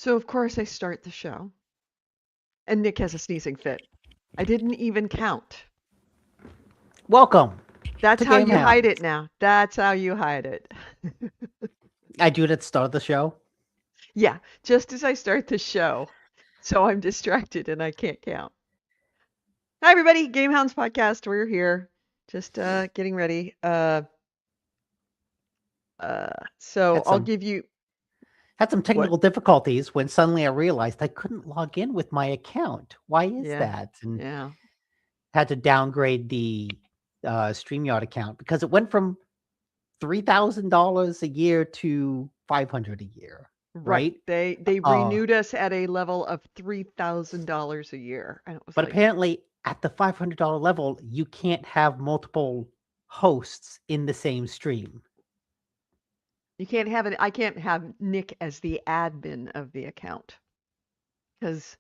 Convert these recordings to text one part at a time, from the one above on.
So, of course, I start the show, and Nick has a sneezing fit. I didn't even count. Welcome That's to how you hide GameHounds. it now. That's how you hide it. I do it at the start of the show. Yeah, just as I start the show. So I'm distracted and I can't count. Hi, everybody. GameHounds podcast. We're here. Just getting ready. So Had I'll some give you had some what? technical difficulties when suddenly I realized I couldn't log in with my account. Why is Yeah. that? And Yeah. had to downgrade the StreamYard account because it went from $3,000 a year to 500 a year, Right. right? They Uh, renewed us at a level of $3,000 a year. And it was but like, apparently at the $500 level, you can't have multiple hosts in the same stream. you can't have it. I can't have Nick as the admin of the account because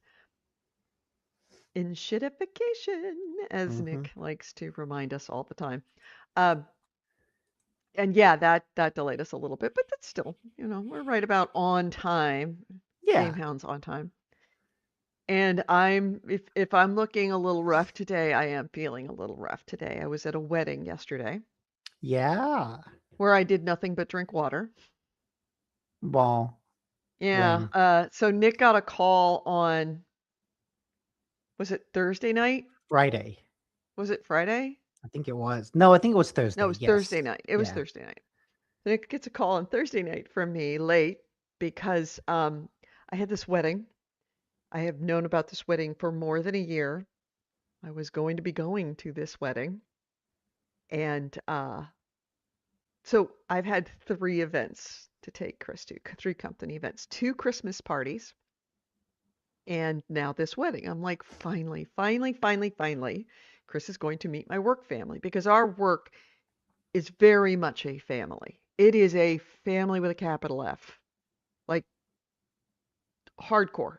in shitification, as Hmm. Nick likes to remind us all the time. Um, and yeah, that delayed us a little bit, but that's still, we're right about on time. Yeah. Gamehounds on time. And if I'm looking a little rough today, I am feeling a little rough today. I was at a wedding yesterday Yeah. where I did nothing but drink water. Well, Yeah. when So Nick got a call on, was it Thursday night? Friday, Was it Friday? I think it was. No, I think it was No, it Thursday. was Yes. Thursday night. It was Yeah. Thursday night. Nick gets a call on Thursday night from me late because I had this wedding. I have known about this wedding for more than a year. I was going to be going to this wedding, and so I've had three events to take Chris to, three company events, two Christmas parties, and now this wedding. I'm like, finally, finally, finally, finally, Chris is going to meet my work family because our work is very much a family. It is a family with a capital F, like hardcore.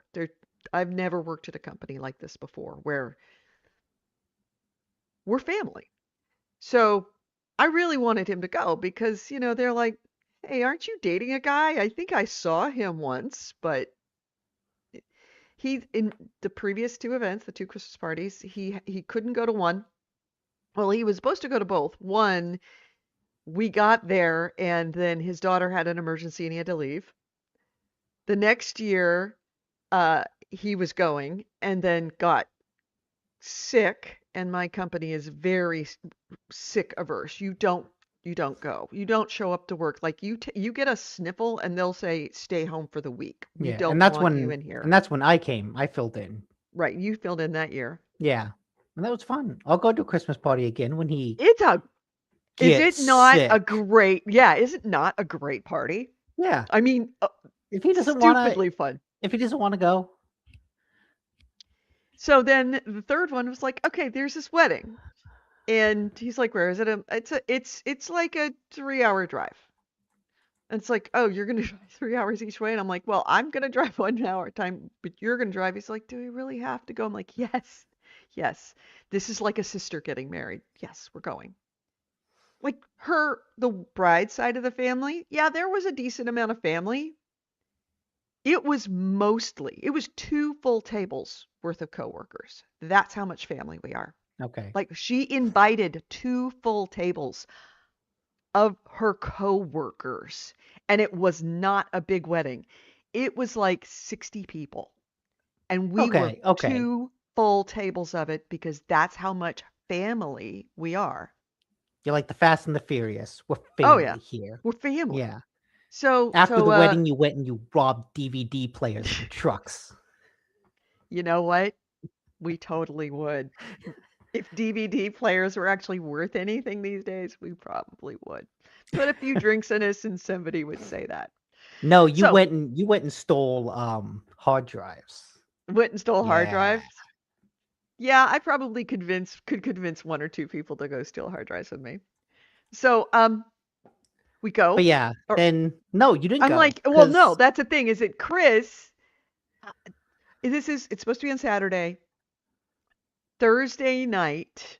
I've never worked at a company like this before where we're family. So I really wanted him to go because, they're like, hey, aren't you dating a guy? I think I saw him once, but he in the previous two events, the two Christmas parties, he couldn't go to one. Well, he was supposed to go to both. One, we got there and then his daughter had an emergency and he had to leave. The next year, he was going and then got sick, and my company is very sick averse. You don't go. You don't show up to work. Like you get a sniffle and they'll say stay home for the week. We Yeah. don't want you in here. And that's when I came. I filled in. Right, you filled in that year. Yeah. And that was fun. I'll go to a Christmas party again when he It's a Is gets it not a sick. great Yeah, is it not a great party? Yeah. I mean, If he doesn't want to, stupidly fun. if he doesn't want to go, So then the third one was like, okay, there's this wedding. And he's like, where is it? It's like a 3-hour drive. And it's like, oh, you're gonna drive 3 hours each way. And I'm like, well, I'm gonna drive 1 hour at a time, but you're gonna drive. He's like, do we really have to go? I'm like, yes, yes. This is like a sister getting married. Yes, we're going. Like the bride side of the family, yeah, there was a decent amount of family. It was two full tables worth of coworkers. That's how much family we are. okay. Like she invited two full tables of her coworkers, and it was not a big wedding. It was like 60 people, and we were Okay. Okay. two full tables of it because that's how much family we are. You're like the Fast and the Furious. We're Oh yeah, family here. we're family. Yeah. So After so the wedding, you went and you robbed DVD players from trucks. you know what? We totally would. If DVD players were actually worth anything these days, we probably would. Put a few drinks in us and somebody would say that. No, So, you went and stole hard drives. went and stole hard Yeah. drives. Yeah, I probably could convince one or two people to go steal hard drives with me. So, we But go. yeah, Or then no, you didn't I'm go like, well, no, because that's the thing. Is that Chris? uh, it's supposed to be on Saturday, Thursday night.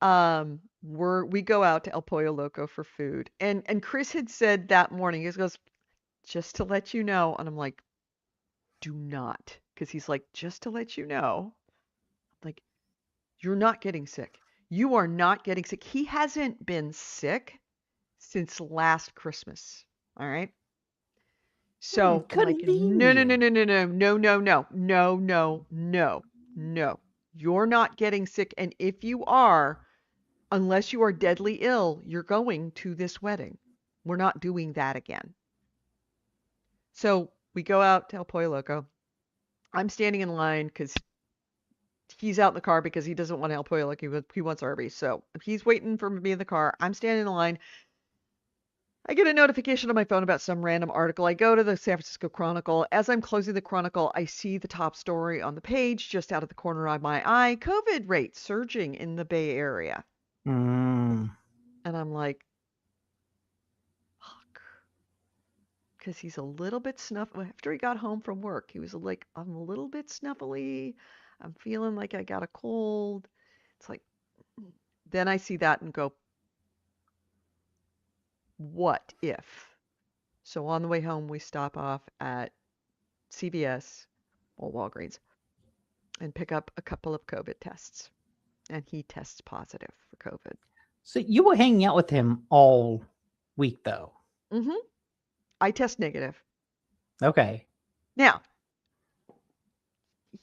We go out to El Pollo Loco for food, and Chris had said that morning. He goes, just to let you know, and I'm like, do not. Because he's like, just to let you know, like, you're not getting sick. You are not getting sick. He hasn't been sick since last Christmas. All right. Hmm, So I'm like, no, no, no, convenient. no, no, no, no, no, no, no, no, no, no. You're not getting sick. And if you are, unless you are deadly ill, you're going to this wedding. We're not doing that again. So we go out to El Pollo Loco. I'm standing in line because he's out in the car because he doesn't want El Pollo Loco. He wants Arby's. So he's waiting for me in the car. I'm standing in the line. I get a notification on my phone about some random article. I go to the San Francisco Chronicle. As I'm closing the Chronicle, I see the top story on the page just out of the corner of my eye. COVID rates surging in the Bay Area. Mm. And I'm like, fuck. Because he's a little bit snuffly. After he got home from work, he was like, I'm a little bit snuffly. I'm feeling like I got a cold. It's like, then I see that and go, what if? So on the way home, we stop off at CVS or Walgreens and pick up a couple of COVID tests. And he tests positive for COVID. So you were hanging out with him all week, though. Mm-hmm. I test negative. Okay. Now,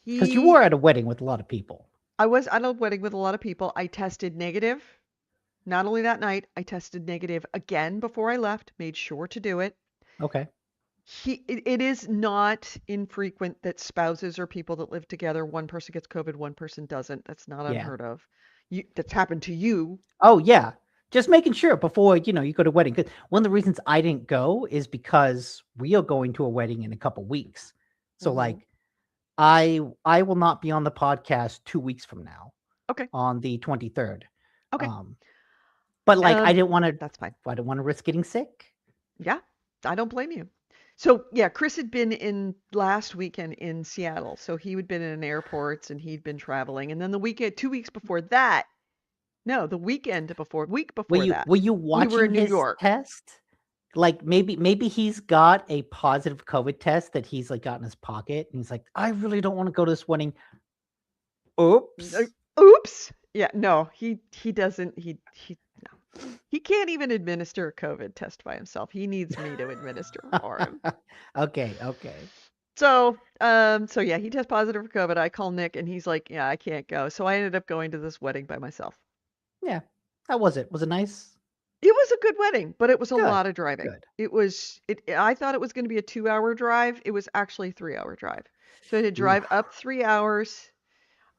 Because you were he, at a wedding with a lot of people. I was at a wedding with a lot of people. I tested negative. Not only that night, I tested negative again before I left, made sure to do it. Okay. It is not infrequent that spouses or people that live together, one person gets COVID, one person doesn't. That's not Yeah. unheard of. That's happened to you. Oh, yeah. Just making sure before, you go to a wedding. 'Cause one of the reasons I didn't go is because we are going to a wedding in a couple weeks. So Hmm. like I will not be on the podcast 2 weeks from now Okay. on the 23rd. Okay. Um, but like Um, that's fine. I didn't want to risk getting sick. Yeah, I don't blame you. So yeah, Chris had been in last weekend in Seattle, so he had been in airports and he'd been traveling. And then the weekend, 2 weeks before that, no, the week before that, Were you we were watching in New his York. test? Like maybe he's got a positive COVID test that he's like got in his pocket and he's like, I really don't want to go to this wedding. Uh, Oops. Oops. Yeah, no, he doesn't. He no. He can't even administer a COVID test by himself. He needs me to administer for him. Okay, okay. So yeah, he tests positive for COVID. I call Nick and he's like, yeah, I can't go. So I ended up going to this wedding by myself. Yeah. How was it? Was it nice? It was a good wedding, but it was a Good. lot of driving. Good. I thought it was going to be a 2-hour drive. It was actually a 3-hour drive. So I had to drive Oof. up 3 hours.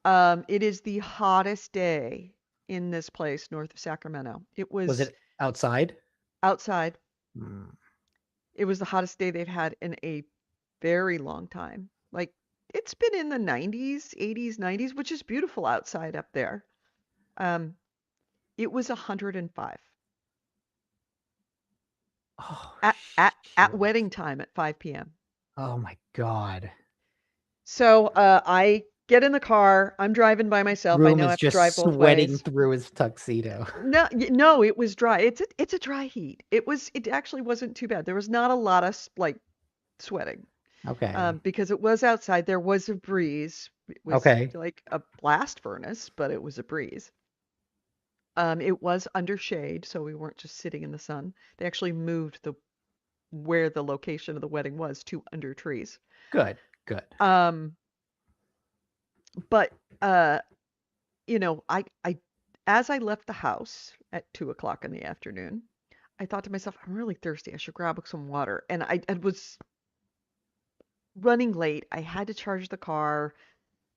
It is the hottest day in this place north of Sacramento. It Was was it outside? outside. Mm. It was the hottest day they've had in a very long time. Like it's been in the 90s, 80s, 90s, which is beautiful outside up there. Um, it was 105 Oh at shit. wedding time at 5 p.m. Oh my god. So I get in the car. I'm driving by myself. I Groom know I is have to just drive both sweating ways. through his tuxedo. No, no, it was dry. It's a dry heat. It actually wasn't too bad. There was not a lot of like sweating Okay. because it was outside. There was a breeze. It was Okay. like a blast furnace, but it was a breeze. It was under shade, so we weren't just sitting in the sun. They actually moved the where the location of the wedding was to under trees. Good. Good. Um, but uh, I as I left the house at 2 o'clock in the afternoon, I thought to myself, I'm really thirsty. I should grab some water. And I was running late. I had to charge the car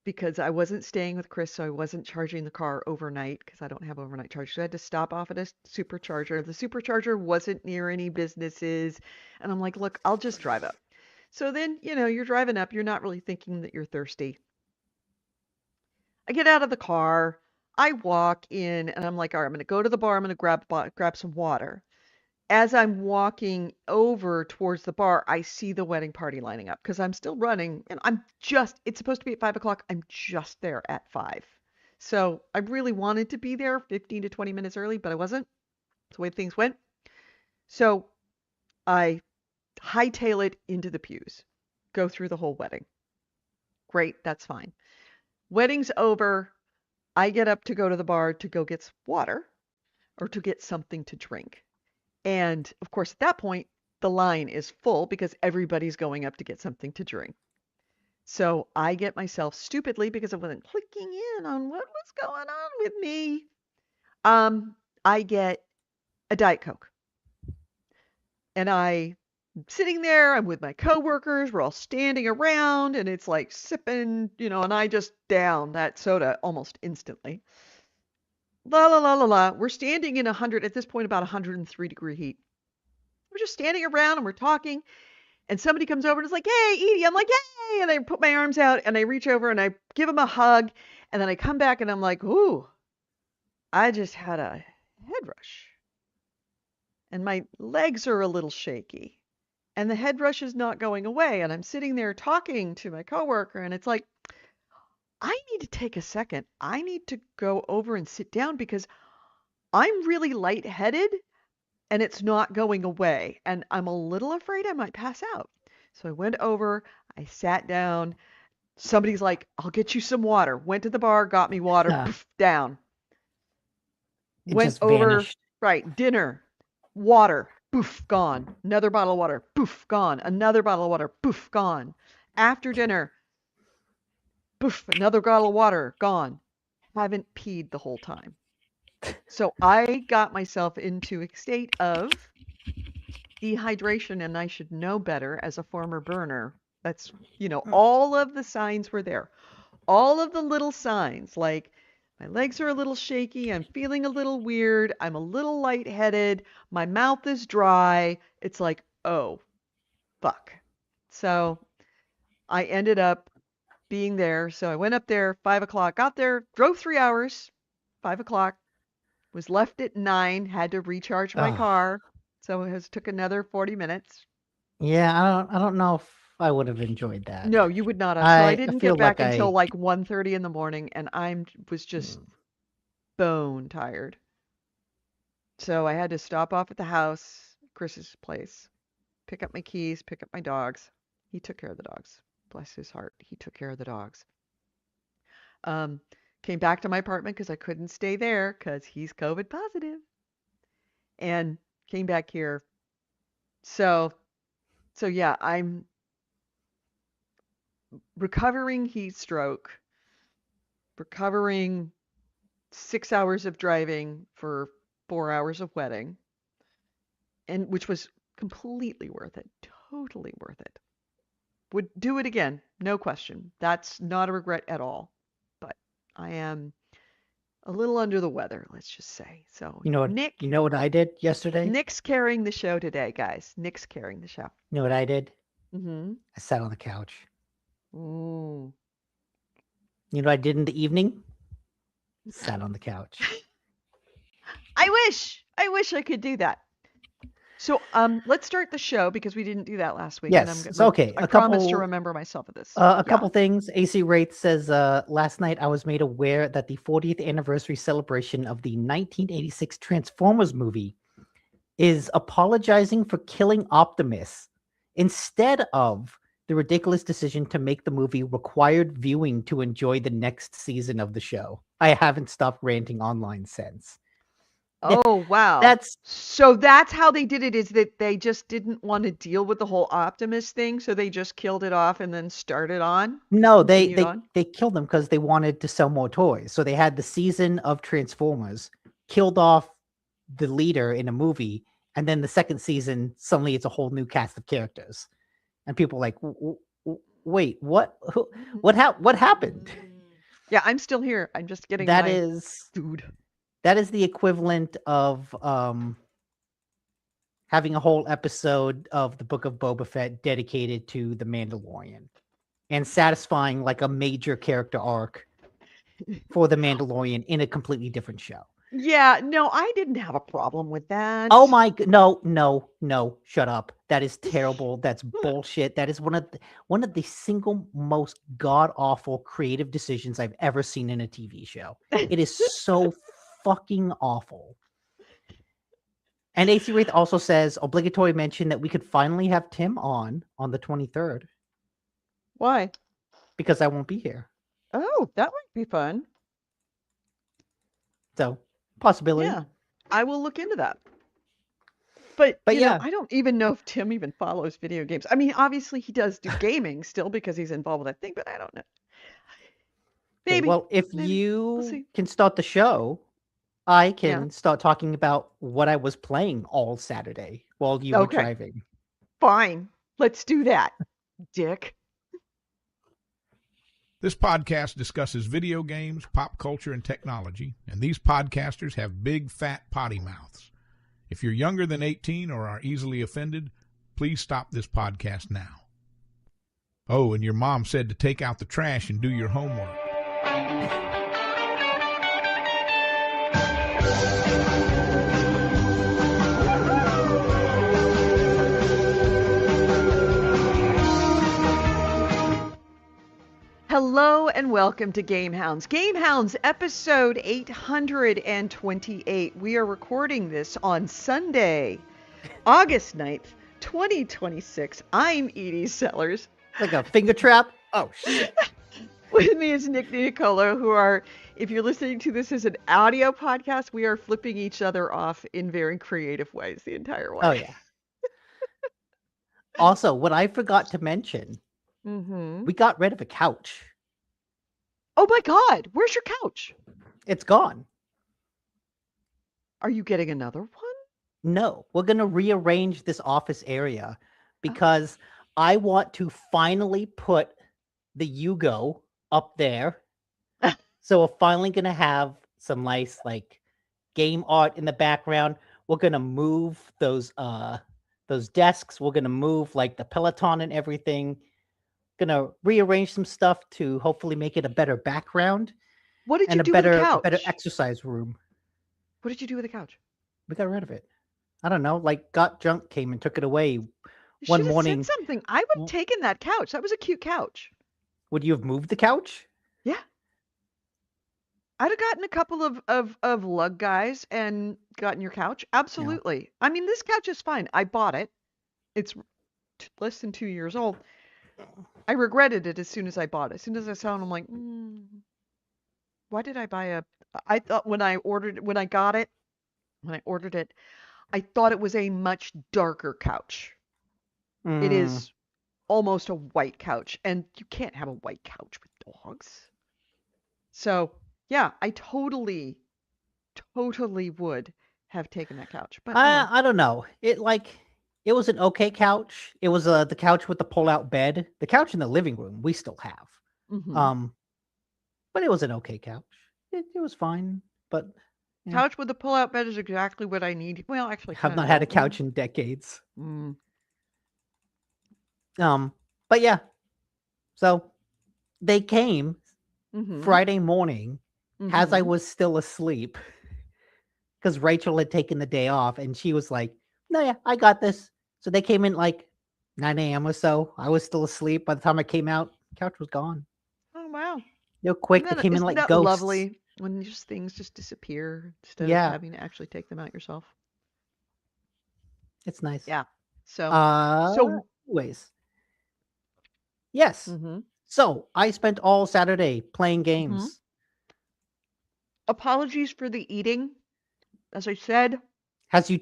because I wasn't staying with Chris, so I wasn't charging the car overnight because I don't have overnight charge. So I had to stop off at a supercharger. The supercharger wasn't near any businesses. And I'm like, look, I'll just drive up. So then, you're driving up, you're not really thinking that you're thirsty. I get out of the car, I walk in, and I'm like, all right, I'm going to go to the bar, I'm going to grab some water. As I'm walking over towards the bar, I see the wedding party lining up because I'm still running and it's supposed to be at 5 o'clock. I'm just there at 5. So I really wanted to be there 15 to 20 minutes early, but I wasn't. That's the way things went. So I hightail it into the pews, go through the whole wedding. Great, that's fine. Wedding's over. I get up to go to the bar to go get water or to get something to drink. And of course, at that point, the line is full because everybody's going up to get something to drink. So I get myself stupidly because I wasn't clicking in on what was going on with me. I get a Diet Coke. And I'm sitting there, I'm with my coworkers, we're all standing around, and it's like sipping, and I just down that soda almost instantly. La la la la la. We're standing in 100, at this point, about 103-degree heat. We're just standing around and we're talking, and somebody comes over and is like, "Hey, Edie." I'm like, "Hey." And I put my arms out and I reach over and I give him a hug. And then I come back and I'm like, "Ooh, I just had a head rush. And my legs are a little shaky. And the head rush is not going away. And I'm sitting there talking to my coworker, and it's like, I need to take a second. I need to go over and sit down because I'm really lightheaded and it's not going away. And I'm a little afraid I might pass out. So I went over, I sat down. Somebody's like, "I'll get you some water." Went to the bar, got me water, poof, down. It Went just over, vanished. right, dinner, water, poof, gone. Another bottle of water, poof, gone. Another bottle of water, poof, gone. After dinner, poof, another bottle of water, gone. Haven't peed the whole time. So I got myself into a state of dehydration, and I should know better as a former burner. That's, all of the signs were there. All of the little signs, like my legs are a little shaky, I'm feeling a little weird, I'm a little lightheaded, my mouth is dry. It's like, oh, fuck. So I ended up being there. So I went up there 5 o'clock, got there, drove 3 hours, 5 o'clock, was left at 9, had to recharge my Oh, car. So it took another 40 minutes. yeah. I don't know if I would have enjoyed that. No, you would not have. So I I didn't feel get like back until I. like 1:30 in the morning, and I was just Mm. bone tired. So I had to stop off at the house, Chris's place, pick up my keys, pick up my dogs. He took care of the dogs. Bless his heart. He took care of the dogs. Um, Came back to my apartment because I couldn't stay there because he's COVID positive, and came back here. So, so yeah, I'm recovering heat stroke, recovering 6 hours of driving for 4 hours of wedding, and which was completely worth it, totally worth it. Would do it again, no question. That's not a regret at all. But I am a little under the weather, let's just say. So You know what? You know what I did yesterday? Nick's carrying the show today, guys. Nick's carrying the show. You know what I did? Mm-hmm. I sat on the couch. Ooh. You know what I did in the evening? Sat on the couch. I wish I could do that. So let's start the show because we didn't do that last week, and Yes. So okay. I promise to remember myself of this. A Yeah. couple things. AC Wraith says, last night I was made aware that the 40th anniversary celebration of the 1986 Transformers movie is apologizing for killing Optimus instead of the ridiculous decision to make the movie required viewing to enjoy the next season of the show. I haven't stopped ranting online since. Oh, wow. That's So that's how they did it, is that they just didn't want to deal with the whole Optimus thing, so they just killed it off and then started on, no, continued on? they killed them because they wanted to sell more toys. So they had the season of Transformers, killed off the leader in a movie, and then the second season suddenly it's a whole new cast of characters, and people are like, wait, what? What happened? Yeah, I'm still here. I'm just getting That my is food. that is the equivalent of having a whole episode of the Book of Boba Fett dedicated to the Mandalorian and satisfying like a major character arc for the Mandalorian in a completely different show. Yeah, no, I didn't have a problem with that. Oh my no, shut up. That is terrible. That's bullshit. That is one of the single most god awful creative decisions I've ever seen in a TV show. It is so fucking awful. And AC Wraith also says, obligatory mention that we could finally have Tim on the 23rd. Why? because I won't be here. Oh, that might be fun. So, possibility. Yeah, I will look into that. But, But yeah, I don't even know if Tim even follows video games. I mean, obviously he does do gaming still because he's involved with that thing, but I don't know. okay, Maybe, well, if maybe. We'll you see. can start the show, I Yeah. can start talking about what I was playing all Saturday while you were Okay. driving. Fine. Let's do that, Dick. This podcast discusses video games, pop culture, and technology, and these podcasters have big, fat potty mouths. If you're younger than 18 or are easily offended, please stop this podcast now. Oh, and your mom said to take out the trash and do your homework. Hello and welcome to GameHounds. GameHounds episode 828. We are recording this on Sunday, August 9th, 2026. I'm Edie Sellers. Like a finger trap? Oh, shit. With me is Nick Nicola, who are, if you're listening to this as an audio podcast, we are flipping each other off in very creative ways the entire way. Oh, yeah. Also, what I forgot to mention, Mm-hmm. we got rid of a couch. Oh my God, where's your couch? It's gone. Are you getting another one? No, we're going to rearrange this office area because I want to finally put the Yugo up there. So we're finally going to have some nice like game art in the background. We're going to move those desks. We're going to move like the Peloton and everything. Going to rearrange some stuff to hopefully make it a better background What did and you a do with the better couch? exercise room. What did you do with the couch? We got rid of it. I don't know, like Got Junk came and took it away You one should have morning. said something. I would have taken that couch. That was a cute couch. Would you have moved the couch? Yeah. I'd have gotten a couple of lug guys and gotten your couch. Absolutely. I mean, this couch is fine. I bought it. It's less than 2 years old. I regretted it as soon as I bought it. As soon as I saw it, I'm like, why did I buy I thought when I ordered it, I thought it was a much darker couch. It is almost a white couch, and you can't have a white couch with dogs. So, yeah, I totally would have taken that couch. But I don't know. It was an okay couch. It was the couch with the pull-out bed. The couch in the living room we still have. Mhm. But it was an okay couch. It was fine. But Couch with the pull-out bed is exactly what I need. Well, actually, I've not had a couch in decades. But yeah. So they came Friday morning as I was still asleep because Rachel had taken the day off and she was like, no, yeah, I got this. So they came in like 9 a.m. or so. I was still asleep. By the time I came out, the couch was gone. Oh, wow. Real quick, they came in like ghosts. Lovely when just things just disappear instead of having to actually take them out yourself. It's nice. Yeah. So anyways. Yes. So I spent all Saturday playing games. Apologies for the eating. As I said, has you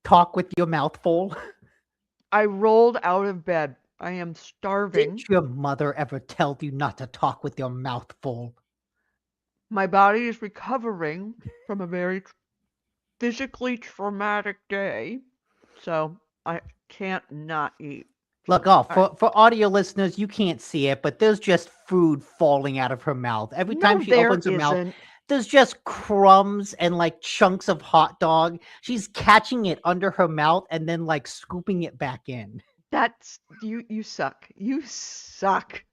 talk with your mouth full? I rolled out of bed. I am starving. Did your mother ever tell you not to talk with your mouth full? My body is recovering from a very physically traumatic day, so I can't not eat. Look, for audio listeners, you can't see it, but there's just food falling out of her mouth. Every time she opens her mouth, there's just crumbs and like chunks of hot dog. She's catching it under her mouth and then like scooping it back in. That's you suck. You suck.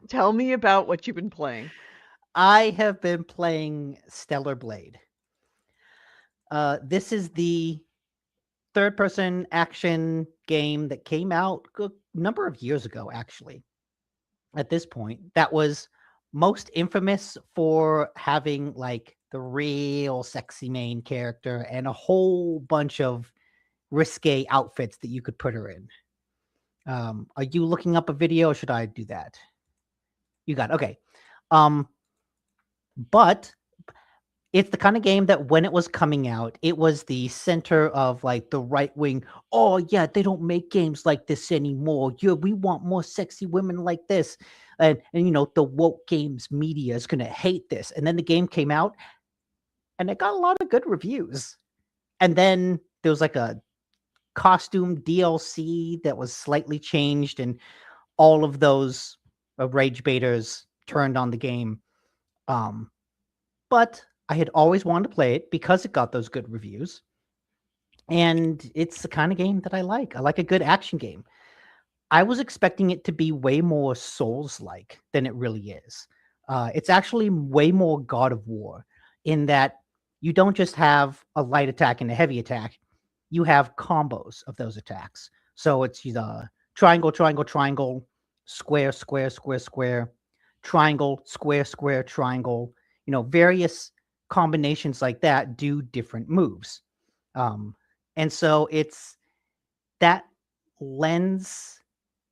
Tell me about what you've been playing. I have been playing Stellar Blade. This is the third-person action game that came out a number of years ago, actually. At this point, that was most infamous for having like the real sexy main character and a whole bunch of risque outfits that you could put her in. Are you looking up a video or should I do that? You got it. Okay. Um, but it's the kind of game that when it was coming out, it was the center of like the right wing. Oh yeah, they don't make games like this anymore. Yeah, we want more sexy women like this, and the woke games media is gonna hate this. And then the game came out, and it got a lot of good reviews. And then there was like a costume DLC that was slightly changed, and all of those rage baiters turned on the game. Um, but I had always wanted to play it because it got those good reviews. And it's the kind of game that I like. I like a good action game. I was expecting it to be way more Souls-like than it really is. It's actually way more God of War in that you don't just have a light attack and a heavy attack. You have combos of those attacks. So it's triangle, triangle, triangle, square, square, square, square, triangle, square, square, triangle. Various combinations like that do different moves. And so it's that lends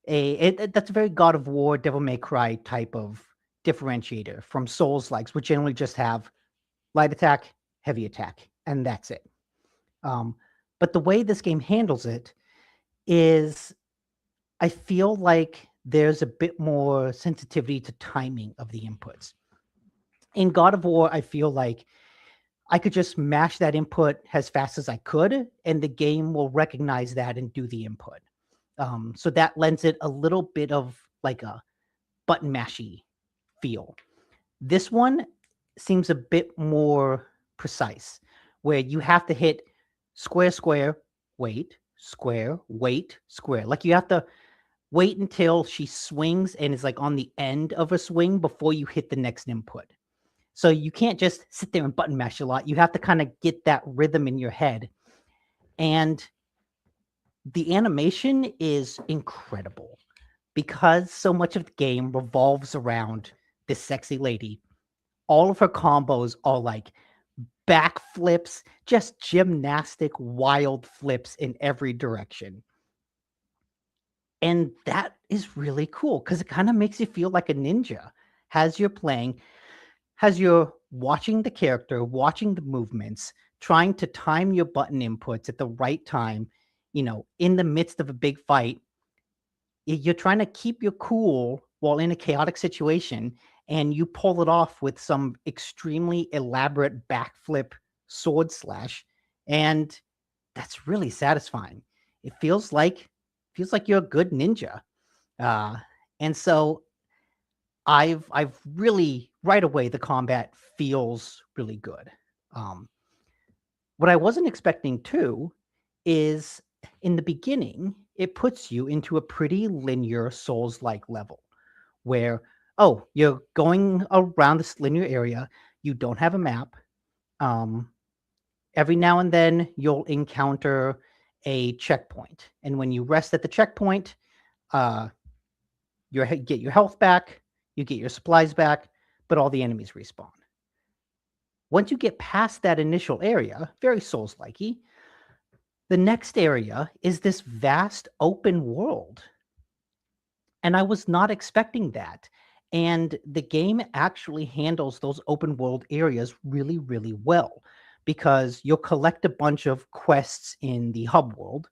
that's a very God of War, Devil May Cry type of differentiator from Souls likes, which generally just have light attack, heavy attack, and that's it. But the way this game handles it is, I feel like there's a bit more sensitivity to timing of the inputs. In God of War, I feel like I could just mash that input as fast as I could, and the game will recognize that and do the input. So that lends it a little bit of like a button mashy feel. This one seems a bit more precise, where you have to hit square, square, wait, square, wait, square. Like you have to wait until she swings and is like on the end of a swing before you hit the next input. So you can't just sit there and button mash a lot. You have to kind of get that rhythm in your head. And the animation is incredible because so much of the game revolves around this sexy lady. All of her combos are like backflips, just gymnastic wild flips in every direction. And that is really cool because it kind of makes you feel like a ninja as you're playing, as you're watching the character, watching the movements, trying to time your button inputs at the right time, in the midst of a big fight. You're trying to keep your cool while in a chaotic situation, and you pull it off with some extremely elaborate backflip sword slash, and that's really satisfying. It feels like you're a good ninja. Uh, and so I've really right away the combat feels really good. Um, what I wasn't expecting too is in the beginning, it puts you into a pretty linear Souls-like level where, oh, you're going around this linear area. You don't have a map. Every now and then you'll encounter a checkpoint. And when you rest at the checkpoint, uh, you get your health back, you get your supplies back, but all the enemies respawn. Once you get past that initial area, very Souls-likey, the next area is this vast open world. And I was not expecting that. And the game actually handles those open world areas really, really well because you'll collect a bunch of quests in the hub world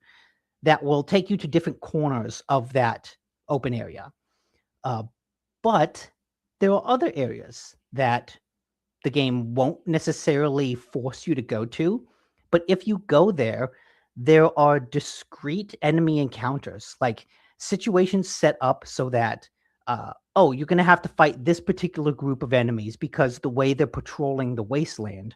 that will take you to different corners of that open area. But there are other areas that the game won't necessarily force you to go to. But if you go there, there are discrete enemy encounters, like situations set up so that, you're going to have to fight this particular group of enemies because the way they're patrolling the wasteland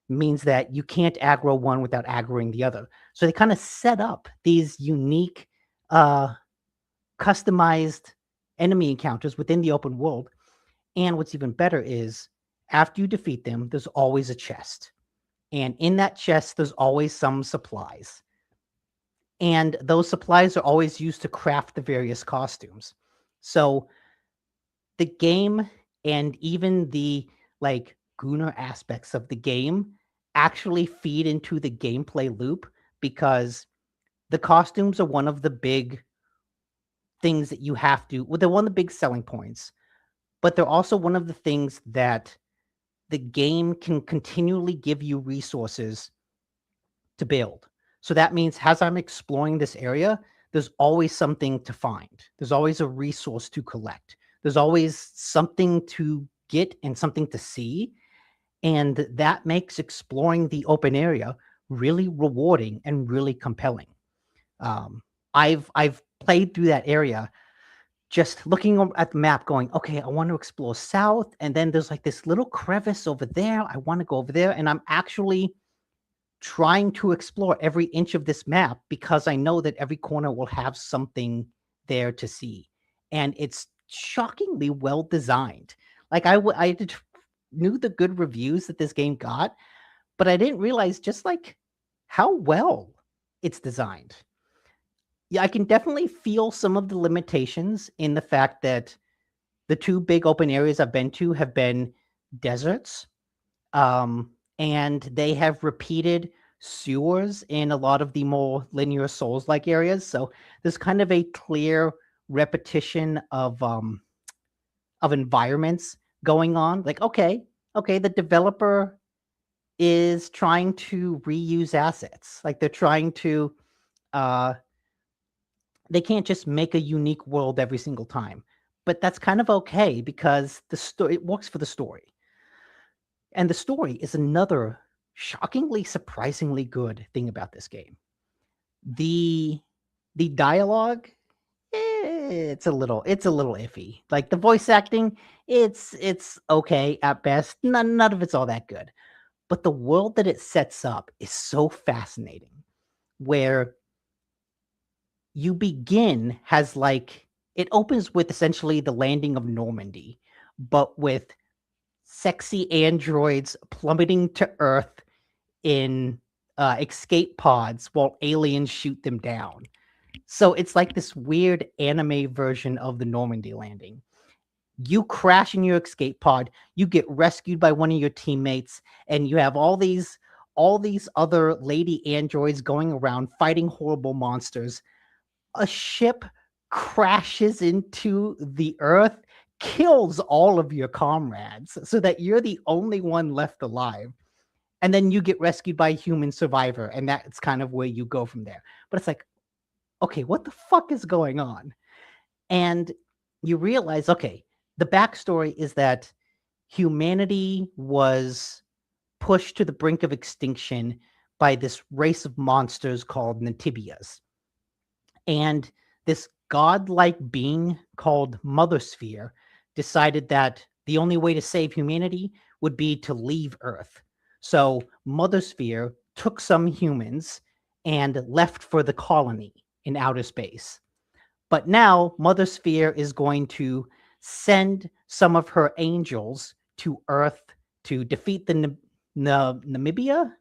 means that you can't aggro one without aggroing the other. So they kind of set up these unique, customized enemy encounters within the open world. And what's even better is after you defeat them, there's always a chest. And in that chest, there's always some supplies. And those supplies are always used to craft the various costumes. So the game and even the like Gunnar aspects of the game actually feed into the gameplay loop because the costumes are one of the big things that you have to, well, they're one of the big selling points, but they're also one of the things that the game can continually give you resources to build. So that means as I'm exploring this area, there's always something to find. There's always a resource to collect. There's always something to get and something to see. And that makes exploring the open area really rewarding and really compelling. Um, I've played through that area just looking at the map going, okay, I want to explore south. And then there's like this little crevice over there. I want to go over there. And I'm actually trying to explore every inch of this map because I know that every corner will have something there to see. And it's shockingly well designed. Like knew the good reviews that this game got, but I didn't realize just like how well it's designed. Yeah, I can definitely feel some of the limitations in the fact that the two big open areas I've been to have been deserts, and they have repeated sewers in a lot of the more linear Souls-like areas. So there's kind of a clear repetition of environments going on. Like, okay, the developer is trying to reuse assets. Like they're trying to they can't just make a unique world every single time. But that's kind of okay because the story, it works for the story. And the story is another shockingly, surprisingly good thing about this game. The dialogue, it's a little iffy. Like the voice acting, it's okay at best. None of it's all that good. But the world that it sets up is so fascinating, where you begin has like it opens with essentially the landing of Normandy, but with sexy androids plummeting to Earth in escape pods while aliens shoot them down. So it's like this weird anime version of the Normandy landing. You crash in your escape pod, you get rescued by one of your teammates, and you have all these other lady androids going around fighting horrible monsters. A ship crashes into the earth, kills all of your comrades so that you're the only one left alive. And then you get rescued by a human survivor, and that's kind of where you go from there. But it's like, okay, what the fuck is going on? And you realize, okay, the backstory is that humanity was pushed to the brink of extinction by this race of monsters called Natibias. And this godlike being called Mother Sphere decided that the only way to save humanity would be to leave Earth. So Mother Sphere took some humans and left for the colony in outer space. But now Mother Sphere is going to send some of her angels to Earth to defeat the Namibia?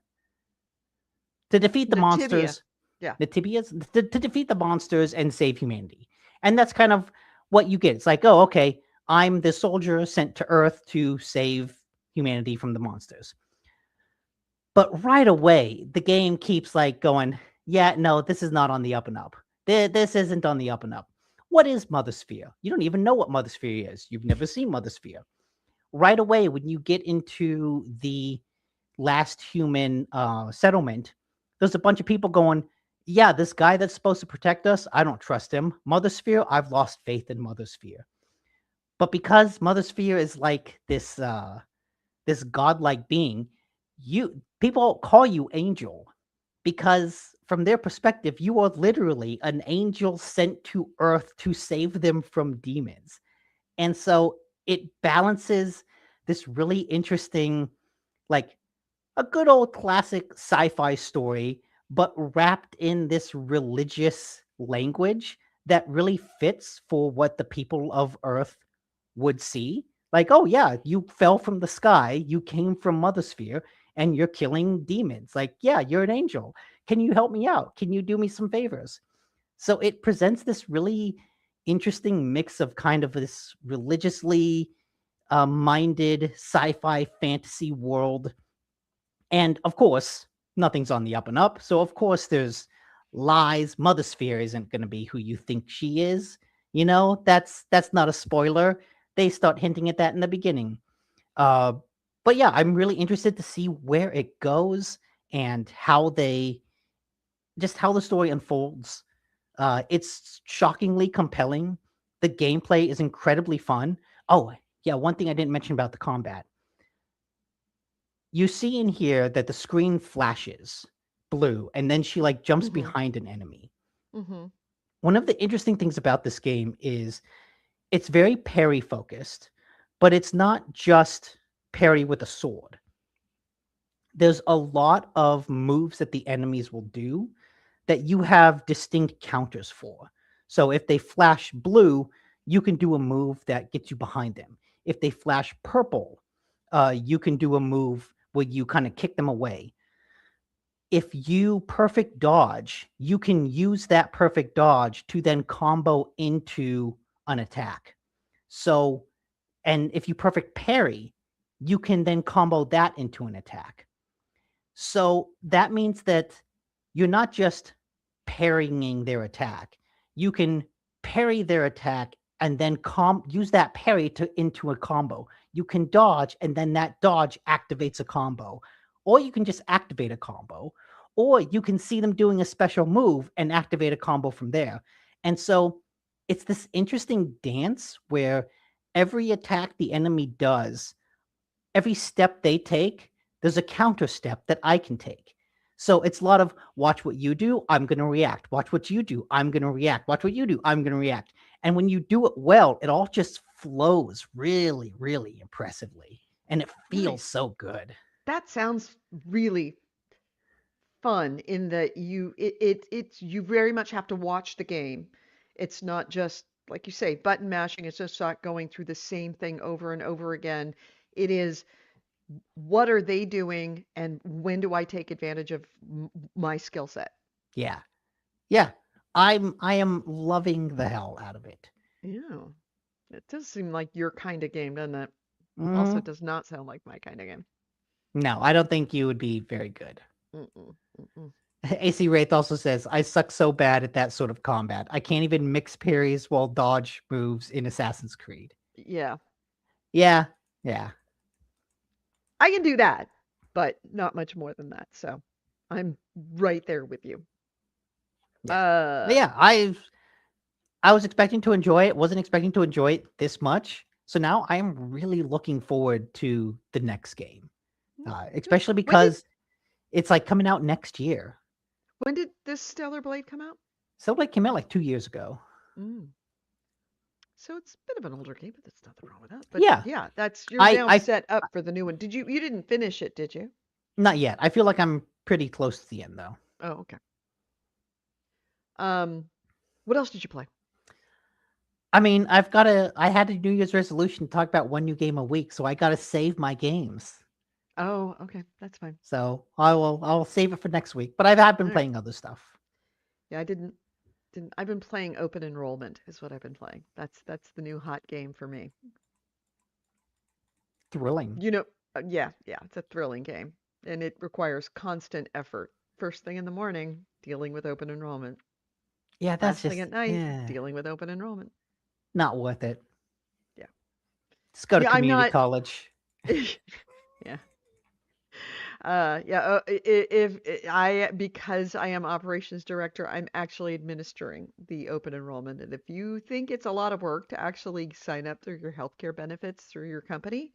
To defeat the Natibia. monsters. Yeah. Natibias, to defeat the monsters and save humanity. And that's kind of what you get. It's like, oh, okay, I'm the soldier sent to Earth to save humanity from the monsters. But right away, the game keeps like going, yeah, no, this is not on the up and up. This isn't on the up and up. What is Mother Sphere? You don't even know what Mother Sphere is. You've never seen Mother Sphere. Right away, when you get into the last human settlement, there's a bunch of people going, yeah, this guy that's supposed to protect us, I don't trust him. Mother Sphere, I've lost faith in Mother Sphere. But because Mother Sphere is like this this godlike being, people call you angel because from their perspective, you are literally an angel sent to Earth to save them from demons. And so it balances this really interesting, like a good old classic sci-fi story, but wrapped in this religious language that really fits for what the people of Earth would see. Like, oh yeah, you fell from the sky, you came from Mother Sphere, and you're killing demons. Like, yeah, you're an angel. Can you help me out? Can you do me some favors? So it presents this really interesting mix of kind of this religiously minded sci-fi fantasy world. And of course, nothing's on the up and up. So of course there's lies. Mother Sphere isn't going to be who you think she is. That's not a spoiler. They start hinting at that in the beginning. Uh, but yeah, I'm really interested to see where it goes and how the story unfolds. It's shockingly compelling. The gameplay is incredibly fun. Oh, yeah, one thing I didn't mention about the combat. You see in here that the screen flashes blue and then she like jumps Mhm. behind an enemy. Mhm. One of the interesting things about this game is it's very parry focused, but it's not just parry with a sword. There's a lot of moves that the enemies will do that you have distinct counters for. So if they flash blue, you can do a move that gets you behind them. If they flash purple, you can do a move where you kind of kick them away. If you perfect dodge, you can use that perfect dodge to then combo into an attack. So, and if you perfect parry, you can then combo that into an attack. So that means that you're not just parrying their attack. You can parry their attack and then use that parry into a combo. You can dodge and then that dodge activates a combo. Or you can just activate a combo. Or you can see them doing a special move and activate a combo from there. And so it's this interesting dance where every attack the enemy does, every step they take, there's a counter step that I can take. So it's a lot of watch what you do, I'm going to react. Watch what you do, I'm going to react. Watch what you do, I'm going to react. And when you do it well, it all just flows really, really impressively. And it feels Nice. so good. That sounds really fun in that you very much have to watch the game. It's not just like you say button mashing. It's just not going through the same thing over and over again. It is what are they doing and when do I take advantage of my skill set? Yeah. Yeah. I am loving the hell out of it. Yeah. It does seem like your kind of game, doesn't it? Also Mhm. does not sound like my kind of game. No, I don't think you would be very good. Mm-mm, mm-mm. AC Wraith also says, I suck so bad at that sort of combat. I can't even mix parries while dodge moves in Assassin's Creed. Yeah. Yeah, yeah, I can do that, but not much more than that. So I'm right there with you. yeah. But Uh, yeah, I was expecting to enjoy it, wasn't expecting to enjoy it this much. So now I am really looking forward to the next game, good. especially When did because it's like coming out next year. this Stellar Blade come out? So like came out like 2 years ago. Mm. So it's a bit of an older game, but there's nothing wrong with that. But Yeah, yeah, that's you're I now I set up for the new one. You didn't finish it, did you? not yet. I feel like I'm pretty close to the end though. Oh, okay. Um, what else did you play? I mean, I had a New Year's resolution to talk about one new game a week, so I got to save my games. Oh, okay, that's fine. So I'll save it for next week. But have been All right. playing other stuff. Yeah, I didn't. I've been playing Open Enrollment is what I've been playing. That's the new hot game for me. Thrilling. You know, yeah, yeah, it's a thrilling game, and it requires constant effort. First thing in the morning, dealing with open enrollment. Yeah, that's Last thing just at night, yeah, dealing with open enrollment. not worth it. Yeah. Just go to Yeah, I'm community not. college. Yeah. Yeah. If I, because I am operations director, I'm actually administering the open enrollment. And if you think it's a lot of work to actually sign up through your healthcare benefits through your company,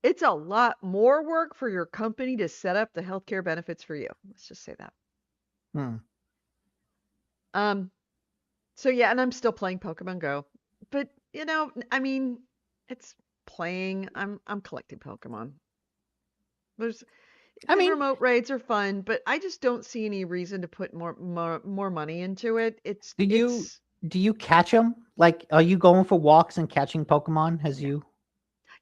it's a lot more work for your company to set up the healthcare benefits for you. Let's just say that. Hmm. Um, so yeah, and I'm still playing Pokemon Go. But, I mean, it's playing. I'm collecting Pokemon. There's I the mean, remote raids are fun, but I just don't see any reason to put more money into it. It's do you it's do you catch them? Like, are you going for walks and catching Pokemon? Has you?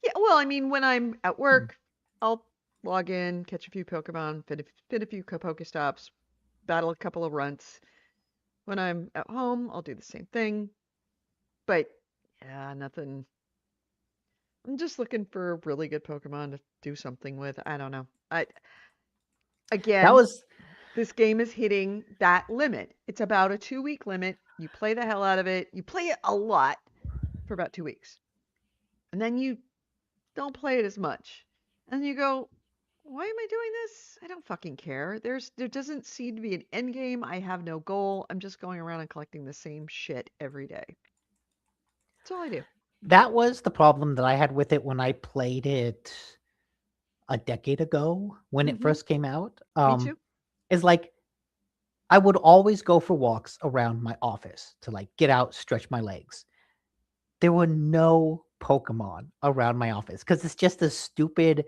yeah, well, I mean, when I'm at Hmm. work, I'll log in, catch a few Pokemon, fit a few Pokestops, battle a couple of runts. When I'm at home, I'll do the same thing. But yeah, nothing. I'm just looking for a really good Pokemon to do something with. I don't know. I That again, was This game is hitting that limit. It's about a 2-week limit. You play the hell out of it. You play it a lot for about 2 weeks. And then you don't play it as much. And you go, why am I doing this? I don't fucking care. There doesn't seem to be an end game. I have no goal. I'm just going around and collecting the same shit every day. That's all I do. That was the problem that I had with it when I played it a decade ago when it Mm-hmm. first came out. Me too. Is like I would always go for walks around my office to like get out, stretch my legs. There were no Pokemon around my office because it's just a stupid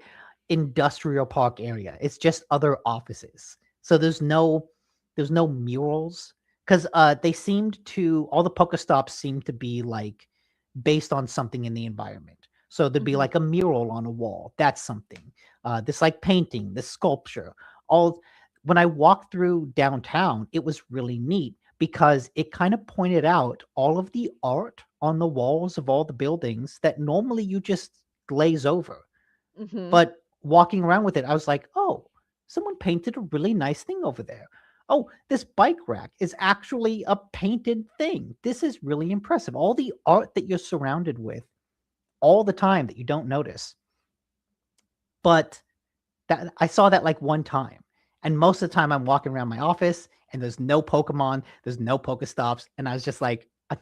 industrial park area. It's just other offices. So there's no murals because they seemed to all the Pokestops seem to be like based on something in the environment. So there'd be Mm-hmm. like a mural on a wall. That's something. This like painting, this sculpture. All when I walked through downtown, it was really neat because it kind of pointed out all of the art on the walls of all the buildings that normally you just glaze over. Mm-hmm. But walking around with it, I was like, oh, someone painted a really nice thing over there. Oh, this bike rack is actually a painted thing. This is really impressive. All the art that you're surrounded with all the time that you don't notice. But that I saw that like one time. And most of the time I'm walking around my office and there's no Pokemon, there's no Pokestops, and I was just like, I'm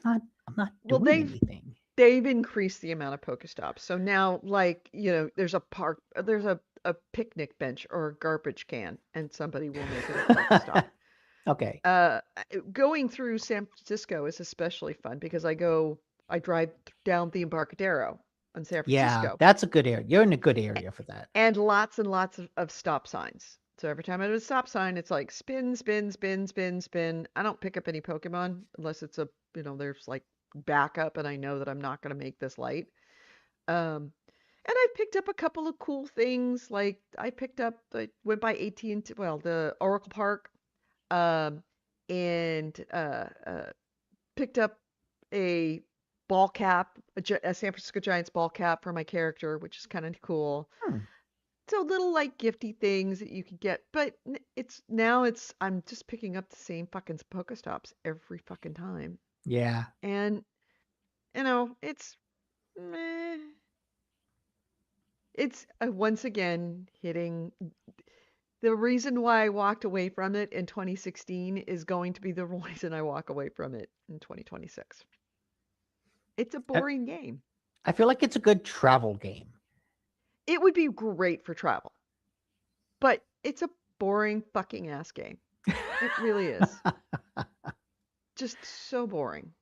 not Well, doing anything. they've increased the amount of Pokestops. So now, like, there's a park, there's a picnic bench or a garbage can, and somebody will make it a Pokestop. Okay. Uh, Going through San Francisco is especially fun because I drive down the Embarcadero in San Yeah, Francisco, that's a good area. You're in a good area for that. and lots of stop signs. So every time I do a stop sign, it's like spin, spin, spin, spin, spin. I don't pick up any Pokemon unless it's there's like backup and I know that I'm not going to make this light. Um, and I picked up a couple of cool things. Like I went by AT&T, well, the Oracle Park, um, and picked up a ball cap, a San Francisco Giants ball cap for my character, which is kind of cool. Hmm. So little like gifty things that you could get, but I'm just picking up the same fucking Pokestops every fucking time, Yeah. and it's meh. It's once again hitting. The reason why I walked away from it in 2016 is going to be the reason I walk away from it in 2026. It's a I, boring game. I feel like it's a good travel game. It would be great for travel, but it's a boring fucking ass game. It really is. Just so boring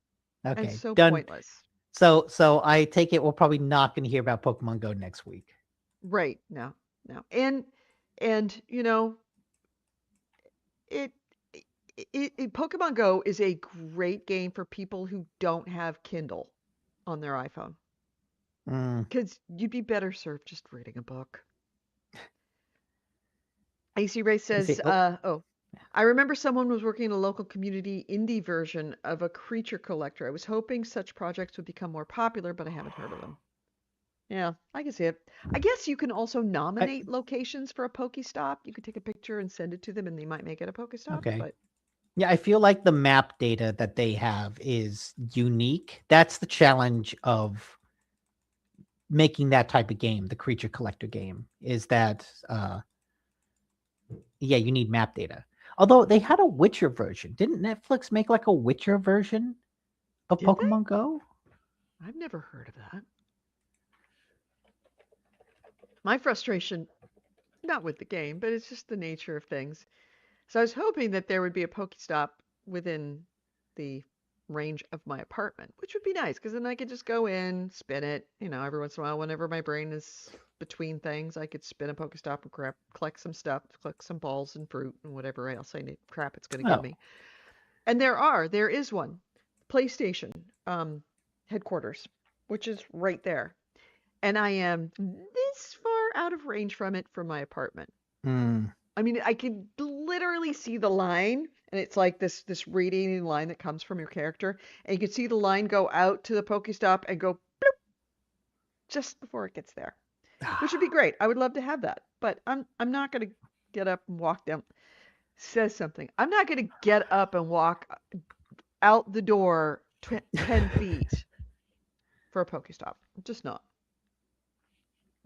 and Okay, so done. pointless. So I take it we're probably not going to hear about Pokemon Go next week. Right. No. No. And it Pokemon Go is a great game for people who don't have Kindle on their iPhone Mm, because you'd be better served just reading a book. AC Ray let me see. says, Oh, I remember someone was working in a local community indie version of a creature collector. I was hoping such projects would become more popular, but I haven't heard of them. Yeah, I can see it. I guess you can also I, nominate locations for a Pokestop. You could take a picture and send it to them, and they might make it a Pokestop. okay. But Yeah, I feel like the map data that they have is unique. That's the challenge of making that type of game, the creature collector game, is that yeah, you need map data. Although they had a Witcher version. Didn't Netflix make like a Witcher version of did they? Pokemon Go? I've never heard of that. My frustration, not with the game, but it's just the nature of things. So I was hoping that there would be a Pokestop within the range of my apartment, which would be nice because then I could just go in, spin it, every once in a while, whenever my brain is between things, I could spin a Pokestop and collect some stuff, collect some balls and fruit and whatever else I need, crap it's going to give Oh, me. And there is one, PlayStation headquarters, which is right there. And I am this far out of range from it from my apartment. mm, I mean, I can literally see the line, and it's like this radiating line that comes from your character, and you can see the line go out to the Pokestop and go bloop just before it gets there, which would be great. I would love to have that, but I'm not gonna get up and walk down. says something. I'm not going to get up and walk out the door 10 feet for a Pokestop. I'm just not.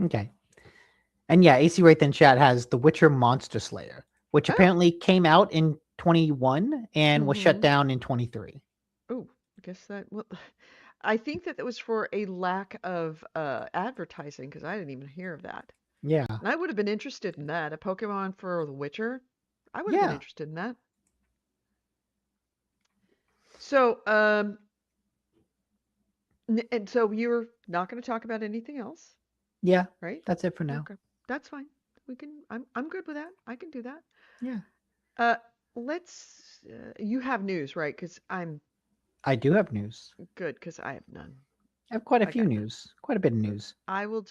Okay. And yeah, AC Wraith in chat has The Witcher Monster Slayer, which Oh. apparently came out in 21 and was shut down in 23. Oh, I guess that. Well, I think that it was for a lack of advertising because I didn't even hear of that. Yeah. And I would have been interested in that. A Pokemon for The Witcher. I would have been Yeah. interested in that. So, and so you're not going to talk about anything else, Yeah. right? That's it for now. Okay, that's fine. We can. I'm good with that. I can do that. Yeah. Let's. You have news, right? Because I'm I do have news. good because I have none. I have quite a I few got none. news. Quite a bit of news. I'll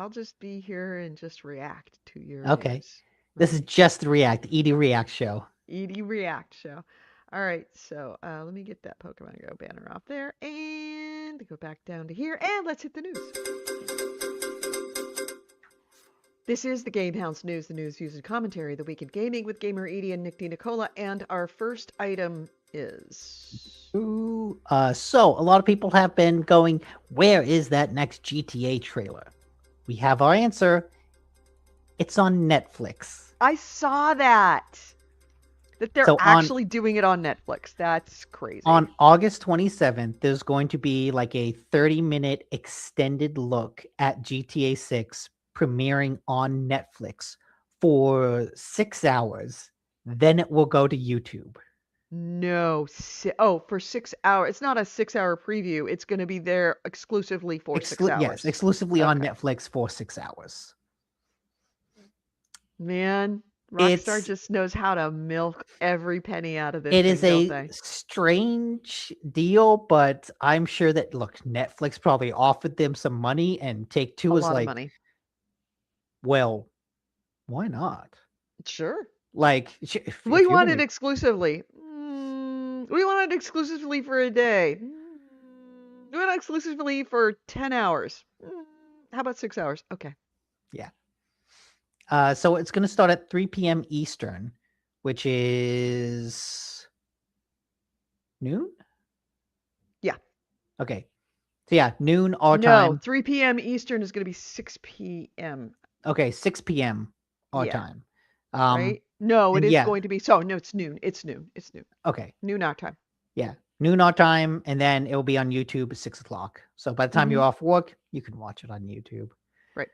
just be here and just react to your Okay. news. This is just the Edie React show. Edie React show. All right, so let me get that Pokemon Go banner off there and go back down to here and let's hit the news. This is the GameHounds News, the news, views, and commentary, the week in gaming with gamer Edie and Nick DiNicola, and our first item is... Ooh, so a lot of people have been going, where is that next GTA trailer? We have our answer. It's on Netflix. I saw that they're So actually doing it on Netflix. That's crazy. On August 27th, there's going to be like a 30-minute extended look at GTA 6 premiering on Netflix for 6 hours. Then it will go to YouTube. No. For 6 hours. It's not a 6-hour preview. It's going to be there exclusively for 6 hours. Yes, exclusively on Netflix for 6 hours. Man, Rockstar just knows how to milk every penny out of this thing, don't they? It is a strange deal, but I'm sure that, look, Netflix probably offered them some money, and Take-Two was A lot of like, money. well, why not? Sure. Like, we want it exclusively. We want it exclusively for a day. We want it exclusively for 10 hours. How about 6 hours? Okay. Yeah. So it's going to start at 3 p.m. Eastern, which is noon? Yeah. Okay. So yeah, noon our time. No, 3 p.m. Eastern is going to be 6 p.m. Okay, 6 p.m. our time. Right? No, it is going to be. So, no, it's noon. It's noon. Okay. Noon our time. Yeah. Noon our time, and then it will be on YouTube at 6 o'clock. So by the time you're off work, you can watch it on YouTube. Right.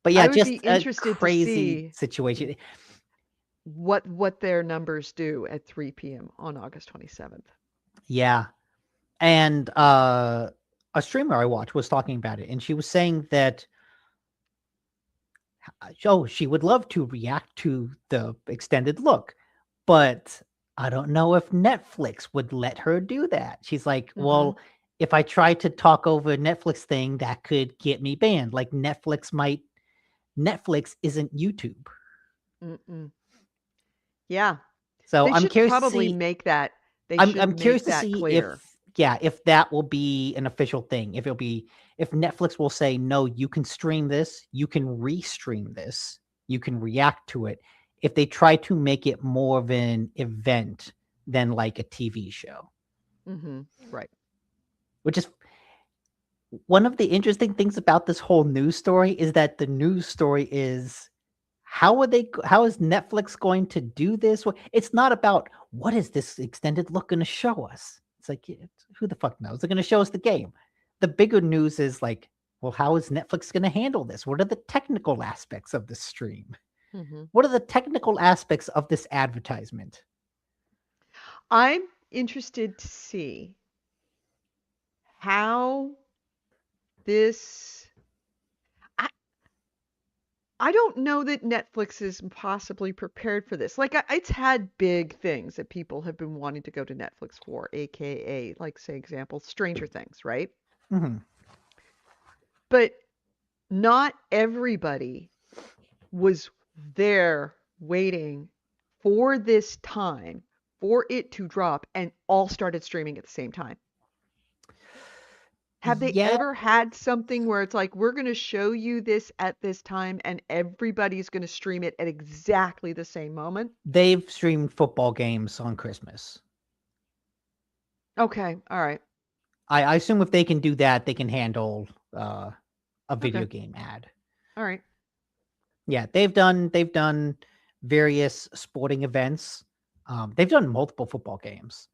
But yeah, I would just be interested a crazy to see situation. What their numbers do at 3 p.m. on August 27th. Yeah. And a streamer I watched was talking about it, and she was saying that she would love to react to the extended look, but I don't know if Netflix would let her do that. She's like, well, if I try to talk over a Netflix thing, that could get me banned. Like Netflix isn't YouTube. Yeah. So I'm curious probably to see, make that. I'm curious to see if that will be an official thing. If Netflix will say, no, you can stream this, you can restream this, you can react to it. If they try to make it more of an event than like a TV show. Right. Which is one of the interesting things about this whole news story is that the news story is how is Netflix going to do this? It's not about what is this extended look going to show us? It's like, who the fuck knows? They're going to show us the game. The bigger news is like, well, how is Netflix going to handle this? What are the technical aspects of this stream? What are the technical aspects of this advertisement? I'm interested to see how this... I don't know that Netflix is possibly prepared for this. Like, it's had big things that people have been wanting to go to Netflix for, aka, like, say, example, Stranger Things, right? But not everybody was there waiting for this time for it to drop and all started streaming at the same time. Have they Yeah, ever had something where it's like, we're going to show you this at this time and everybody's going to stream it at exactly the same moment? they've streamed football games on Christmas. Okay. All right. I assume if they can do that, they can handle a video Okay. game ad. All right. Yeah, they've done various sporting events. They've done multiple football games.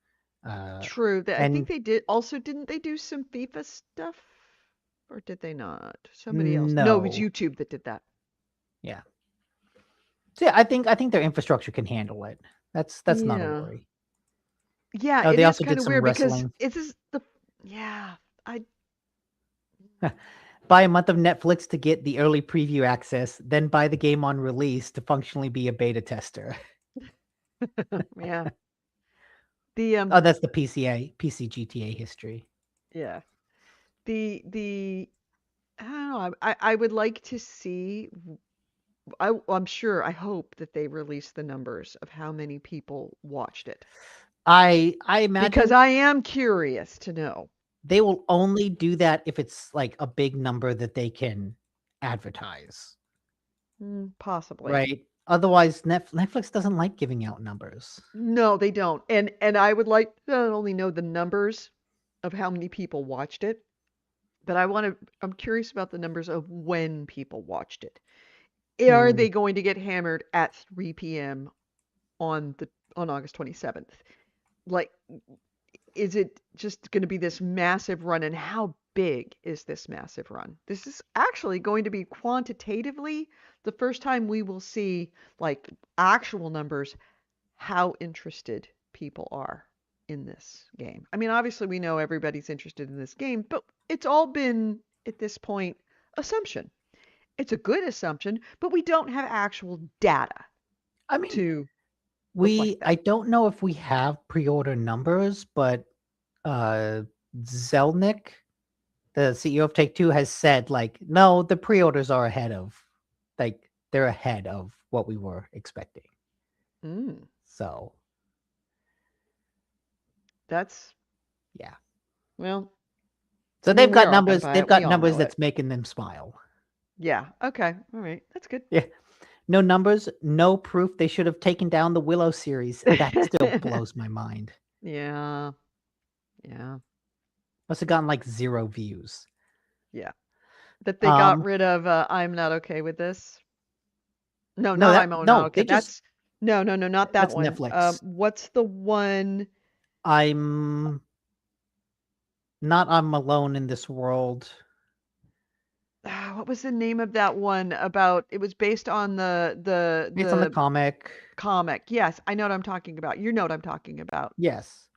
True. I think And they did. Also, didn't they do some FIFA stuff? Or did they not? Somebody else. No, it was no, YouTube that did that. yeah. So yeah, I think their infrastructure can handle it. That's not a Yeah. worry. Yeah, Oh, it they is also kind did of some weird because wrestling. it's just yeah, I Buy a month of Netflix to get the early preview access, then buy the game on release to functionally be a beta tester. yeah. The Oh, that's the PC GTA history. yeah. The I don't know. I would like to see I'm sure I hope that they release the numbers of how many people watched it I because imagine I am curious to know. they will only do that if it's like a big number that they can advertise, Possibly. right? Otherwise, Netflix doesn't like giving out numbers. No, they don't. And I would like to not only know the numbers of how many people watched it, but I'm curious about the numbers of when people watched it. Are Hmm. they going to get hammered at 3 p.m. on August 27th? Like, is it just going to be this massive run? And how big is this massive run? This is actually going to be quantitatively the first time we will see like actual numbers, how interested people are in this game. I mean, obviously we know everybody's interested in this game, but it's all been at this point assumption. It's a good assumption, but we don't have actual data I mean, to reflect I that. don't know if we have pre-order numbers, but uh Zelnick, the CEO of Take Two, has said like, no, the pre-orders are ahead of, like, they're ahead of what we were expecting. Mm, So that's yeah. well, So I mean, they've we got are going to numbers. buy They've it. We got all numbers know it. that's making them smile. Yeah. Okay. All right. That's good. Yeah. No numbers, no proof they should have taken down the Willow series. That still blows my mind. Yeah. Yeah. Must have gotten like 0 views. Yeah. That they got Um, rid of I'm not okay with this. No, no, not that not no, okay. they just That's no, not that that's one. Netflix. What's the one? I'm not I'm alone in this world. What was the name of that one about? It was based on Based on the the comic. comic. Yes, I know what I'm talking about. You know what I'm talking about. Yes.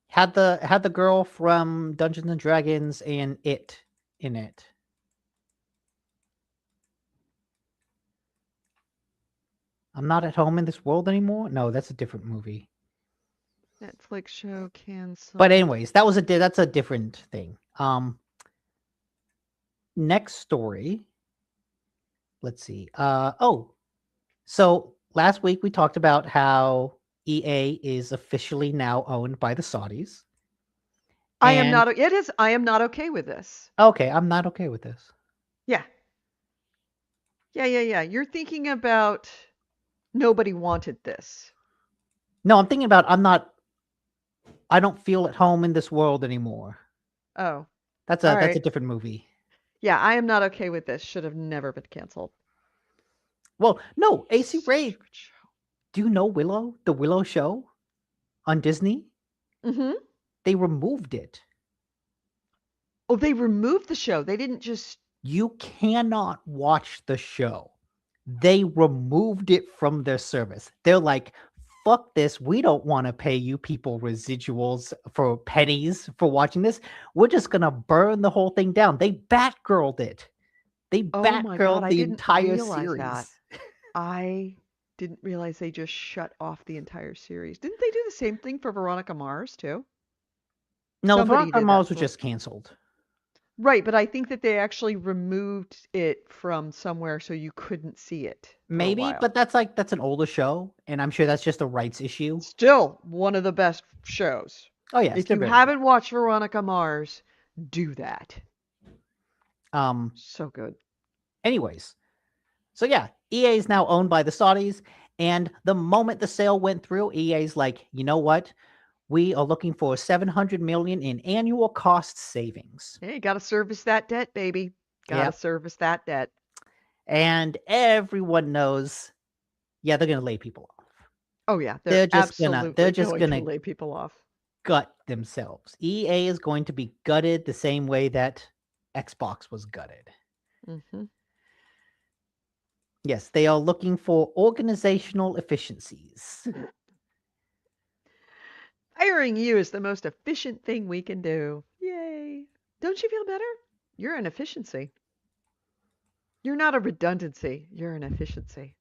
Had the girl from Dungeons and Dragons and It in it. I'm not at home in this world anymore. No, that's a different movie. Netflix show But canceled. anyways, that's a different thing. Next story. Let's see. So last week we talked about how EA is officially now owned by the Saudis. I am And not. It is. I am not okay with this. okay, I'm not okay with this. Yeah. Yeah. You're thinking about nobody wanted this. No, I'm thinking about I don't feel at home in this world anymore. Oh, That's all a right. different movie. Yeah, I am not okay with this. Should have never been canceled. Well, no, AC Such Ray, a good show. do you know Willow? The Willow show on Disney? Mm-hmm. They removed it. Oh, they removed the show. They didn't just. You cannot watch the show. They removed it from their service. They're like, fuck this. We don't want to pay you people residuals for pennies for watching this. We're just going to burn the whole thing down. They Batgirled it. They Oh my God, Batgirled I the didn't entire realize that. series. I didn't realize they just shut off the entire series. Didn't they do the same thing for Veronica Mars too? No, Somebody Veronica did that Mars was for. just canceled. Right, but I think that they actually removed it from somewhere so you couldn't see it for a Maybe, while. but that's an older show, and I'm sure that's just a rights issue. Still one of the best shows. Oh, yes, If they're you very good. haven't watched Veronica Mars, do that. Um. So good. Anyways, so yeah, EA is now owned by the Saudis, and the moment the sale went through, EA's like, you know what? We are looking for 700 million in annual cost savings. Hey, got to service that debt, baby. Got to Yep. service that debt. And everyone knows, yeah, they're gonna lay people off. Oh yeah, they're They're just gonna absolutely going to lay people off. gut themselves. EA is going to be gutted the same way that Xbox was gutted. Mm-hmm. Yes, they are looking for organizational efficiencies. Hiring you is the most efficient thing we can do. Yay. Don't you feel better? You're an efficiency. You're not a redundancy. You're an efficiency.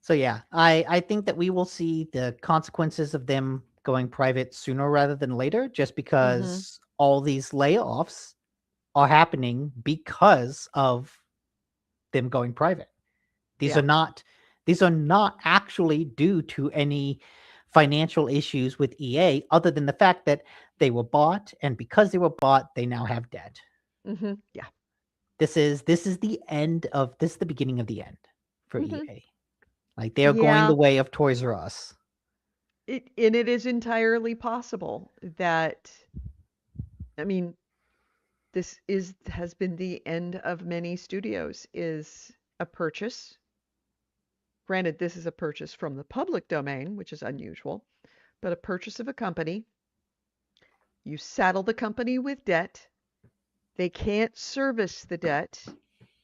So yeah, I think that we will see the consequences of them going private sooner rather than later, just because all these layoffs are happening because of them going private. These Yeah. are not actually due to any financial issues with EA, other than the fact that they were bought, and because they were bought, they now have debt. Yeah. This is the beginning of the end for EA. Like, they are going Yeah. the way of Toys R Us. It is entirely possible that, I mean, has been the end of many studios, is a purchase. Granted, this is a purchase from the public domain, which is unusual, but a purchase of a company. You saddle the company with debt. They can't service the debt.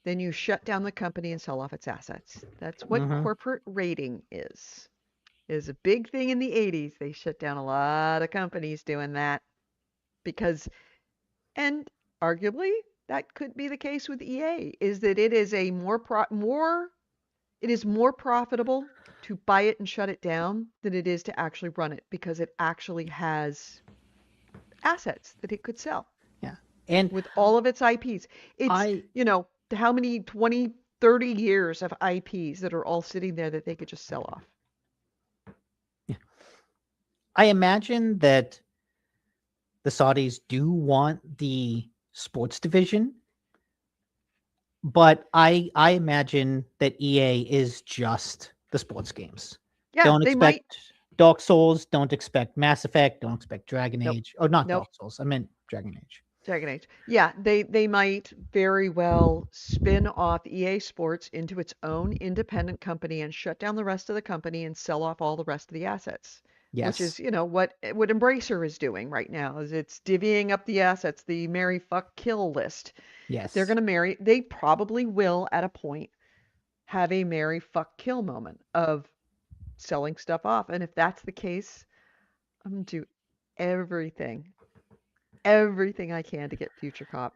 Then you shut down the company and sell off its assets. That's what corporate raiding is. It was a big thing in the 80s. They shut down a lot of companies doing that because, and arguably that could be the case with EA, is that it is a it is more profitable to buy it and shut it down than it is to actually run it, because it actually has assets that it could sell. Yeah. And with all of its IPs. It's, I how many 20, 30 years of IPs that are all sitting there that they could just sell off. I imagine that the Saudis do want the sports division, but I imagine that EA is just the sports games. Yeah, Don't they might. expect Dark Souls, don't expect Mass Effect, don't expect Dragon Nope. Age. Or not Nope. Dark Souls, I meant Dragon Age. Dragon Age. Yeah, they might very well spin off EA Sports into its own independent company and shut down the rest of the company and sell off all the rest of the assets. Which Yes. is, what Embracer is doing right now, is it's divvying up the assets, the marry, fuck, kill list. Yes. They're going to they probably will at a point have a marry, fuck, kill moment of selling stuff off. And if that's the case, I'm going to do everything I can to get Future Cop.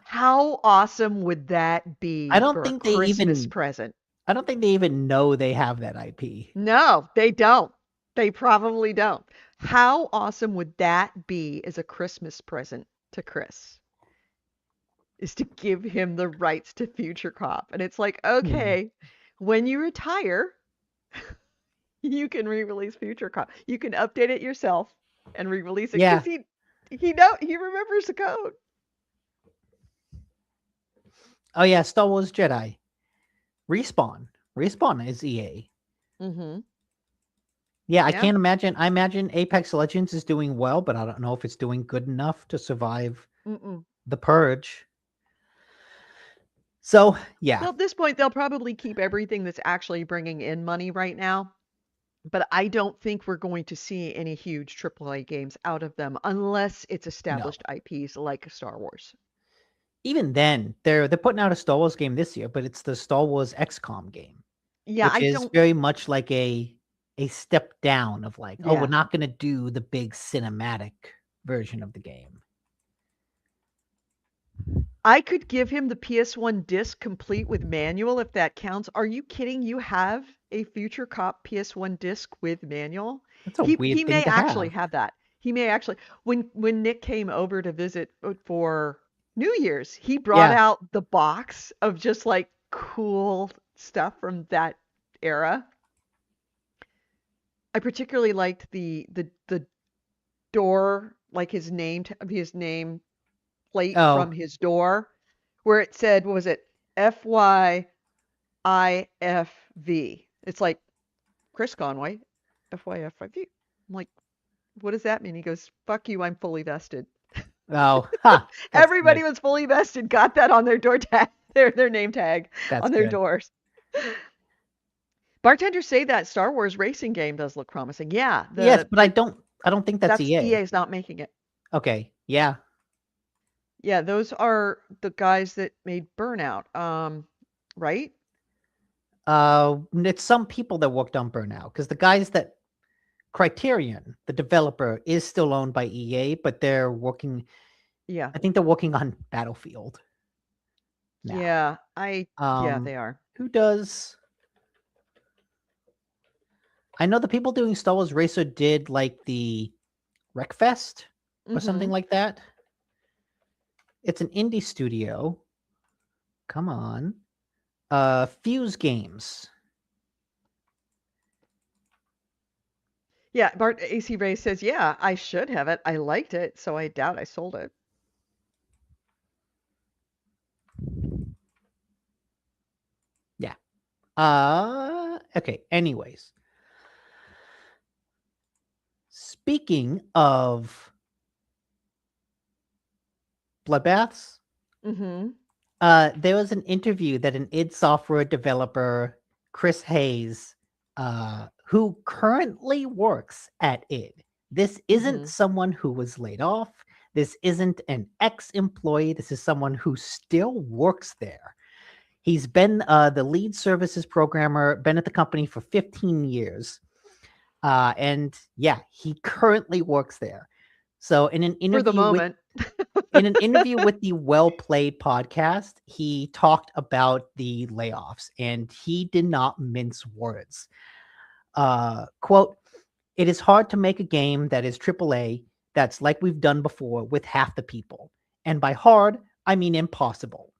How awesome would that be I don't for a think they Christmas present? I don't think they even know they have that IP. No, they don't. They probably don't. How awesome would that be as a Christmas present to Chris? Is to give him the rights to Future Cop. And it's like, okay, when you retire, you can re-release Future Cop. You can update it yourself and re-release it, because he remembers the code. Oh yeah, Star Wars Jedi. Respawn is EA. Yeah, I can't imagine. I imagine Apex Legends is doing well, but I don't know if it's doing good enough to survive the purge. So yeah. Well, at this point, they'll probably keep everything that's actually bringing in money right now. But I don't think we're going to see any huge AAA games out of them unless it's established IPs like Star Wars. Even then, they're putting out a Star Wars game this year, but it's the Star Wars XCOM game. Yeah, which is very much like a step down of like, oh, we're not going to do the big cinematic version of the game. I could give him the PS1 disc complete with manual if that counts. Are you kidding? You have a Future Cop PS1 disc with manual? That's a weird He thing may to actually have that. He may actually. When Nick came over to visit for New Year's, he brought out the box of just like cool stuff from that era. I particularly liked the door, like his name plate Oh, from his door, where it said, what was it? FYIFV. It's like Chris Conway, FYIFV. I'm like, what does that mean? He goes, fuck you, I'm fully vested. oh, ha! That's Everybody good. was fully vested, got that on their door tag, their name tag That's on their good. doors. Bartenders say that Star Wars racing game does look promising. Yeah, Yes, but I don't think that's that's EA. EA's not making it. Okay, yeah. Yeah, those are the guys that made Burnout. Right? It's some people that worked on Burnout because the guys that Criterion, the developer, is still owned by EA, but they're working. Yeah. I think they're working on Battlefield now. Yeah, yeah, Um, they are. who does? I know the people doing Star Wars Racer did like the Wreckfest or something Mhm. like that. It's an indie studio. Come on. Fuse Games. Yeah, Bart AC Ray says, "Yeah, I should have it. I liked it, so I doubt I sold it." Yeah. Okay. Anyways. Speaking of bloodbaths, Mhm. there was an interview that an id Software developer, Chris Hayes, who currently works at id. This isn't Mhm. someone who was laid off. This isn't an ex-employee. This is someone who still works there. He's been the lead services programmer, been at the company for 15 years. And yeah, he currently works there. So in an For the interview with moment. the Well Played podcast, he talked about the layoffs and he did not mince words. Quote, "It is hard to make a game that is AAA that's like we've done before with half the people. And by hard, I mean impossible.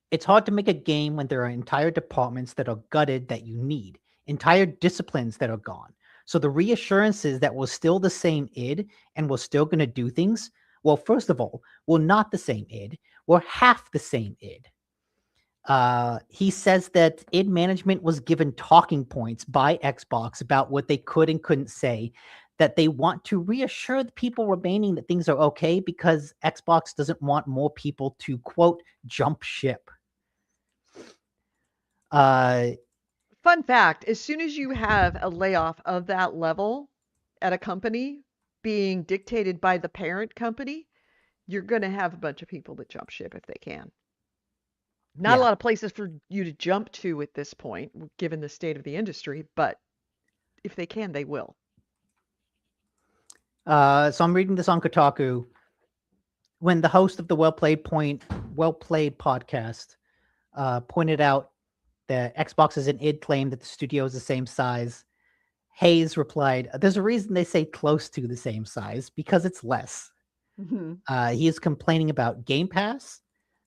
It's hard to make a game when there are entire departments that are gutted that you need, entire disciplines that are gone. So the reassurances that we're still the same id and we're still going to do things, well, first of all, we're not the same id. We're half the same id." He says that id management was given talking points by Xbox about what they could and couldn't say, that they want to reassure the people remaining that things are okay because Xbox doesn't want more people to, quote, jump ship. Uh, Fun fact, as soon as you have a layoff of that level at a company being dictated by the parent company, you're going to have a bunch of people that jump ship if they can. Not a yeah. lot of places for you to jump to at this point, given the state of the industry, but if they can, they will. So I'm reading this on Kotaku. When the host of the Well Played podcast pointed out that Xbox is an id claim that the studio is the same size, Hayes replied, "There's a reason they say close to the same size because it's less." Mhm. He is complaining about Game Pass,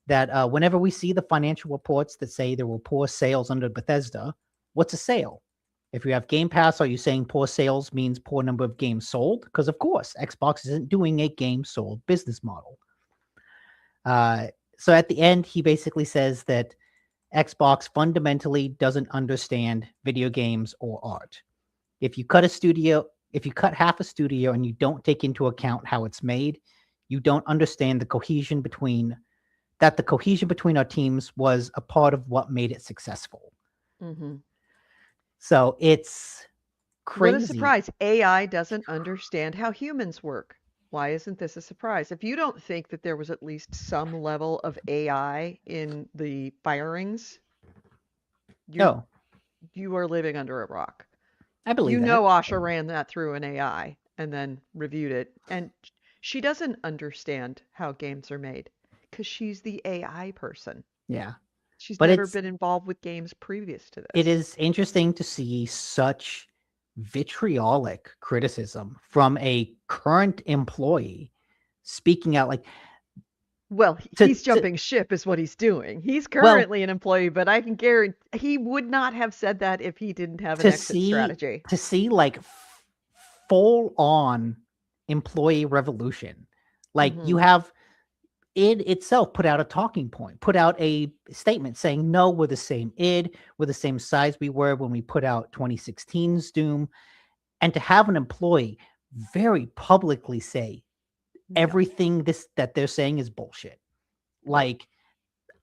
that whenever we see the financial reports that say there were poor sales under Bethesda, what's a sale? If you have Game Pass, are you saying poor sales means poor number of games sold? Because of course, Xbox isn't doing a game sold business model. So at the end, he basically says that Xbox fundamentally doesn't understand video games or art. If you cut half a studio and you don't take into account how it's made, you don't understand the cohesion between our teams was a part of what made it successful. Mhm. So it's What a crazy. surprise. AI doesn't understand how humans work. Why isn't this a surprise? If you don't think that there was at least some level of AI in the firings, you're Oh, you are living under a rock. I believe You that. know Asha ran that through an AI and then reviewed it, and she doesn't understand how games are made because she's the AI person. Yeah. She's But never been involved with games previous to it this. is interesting to see such vitriolic criticism from a current employee speaking out like Well, to, he's to jumping ship is what he's doing. He's well currently an employee, but I can guarantee he would not have said that if he didn't have an to exit see strategy. to see like full on employee revolution. Like you Mhm. have id itself put out a talking point, put out a statement saying, no, we're the same id, we're the same size we were when we put out 2016's Doom. And to have an employee very publicly say Yeah. everything this that they're saying is bullshit. Right. Like,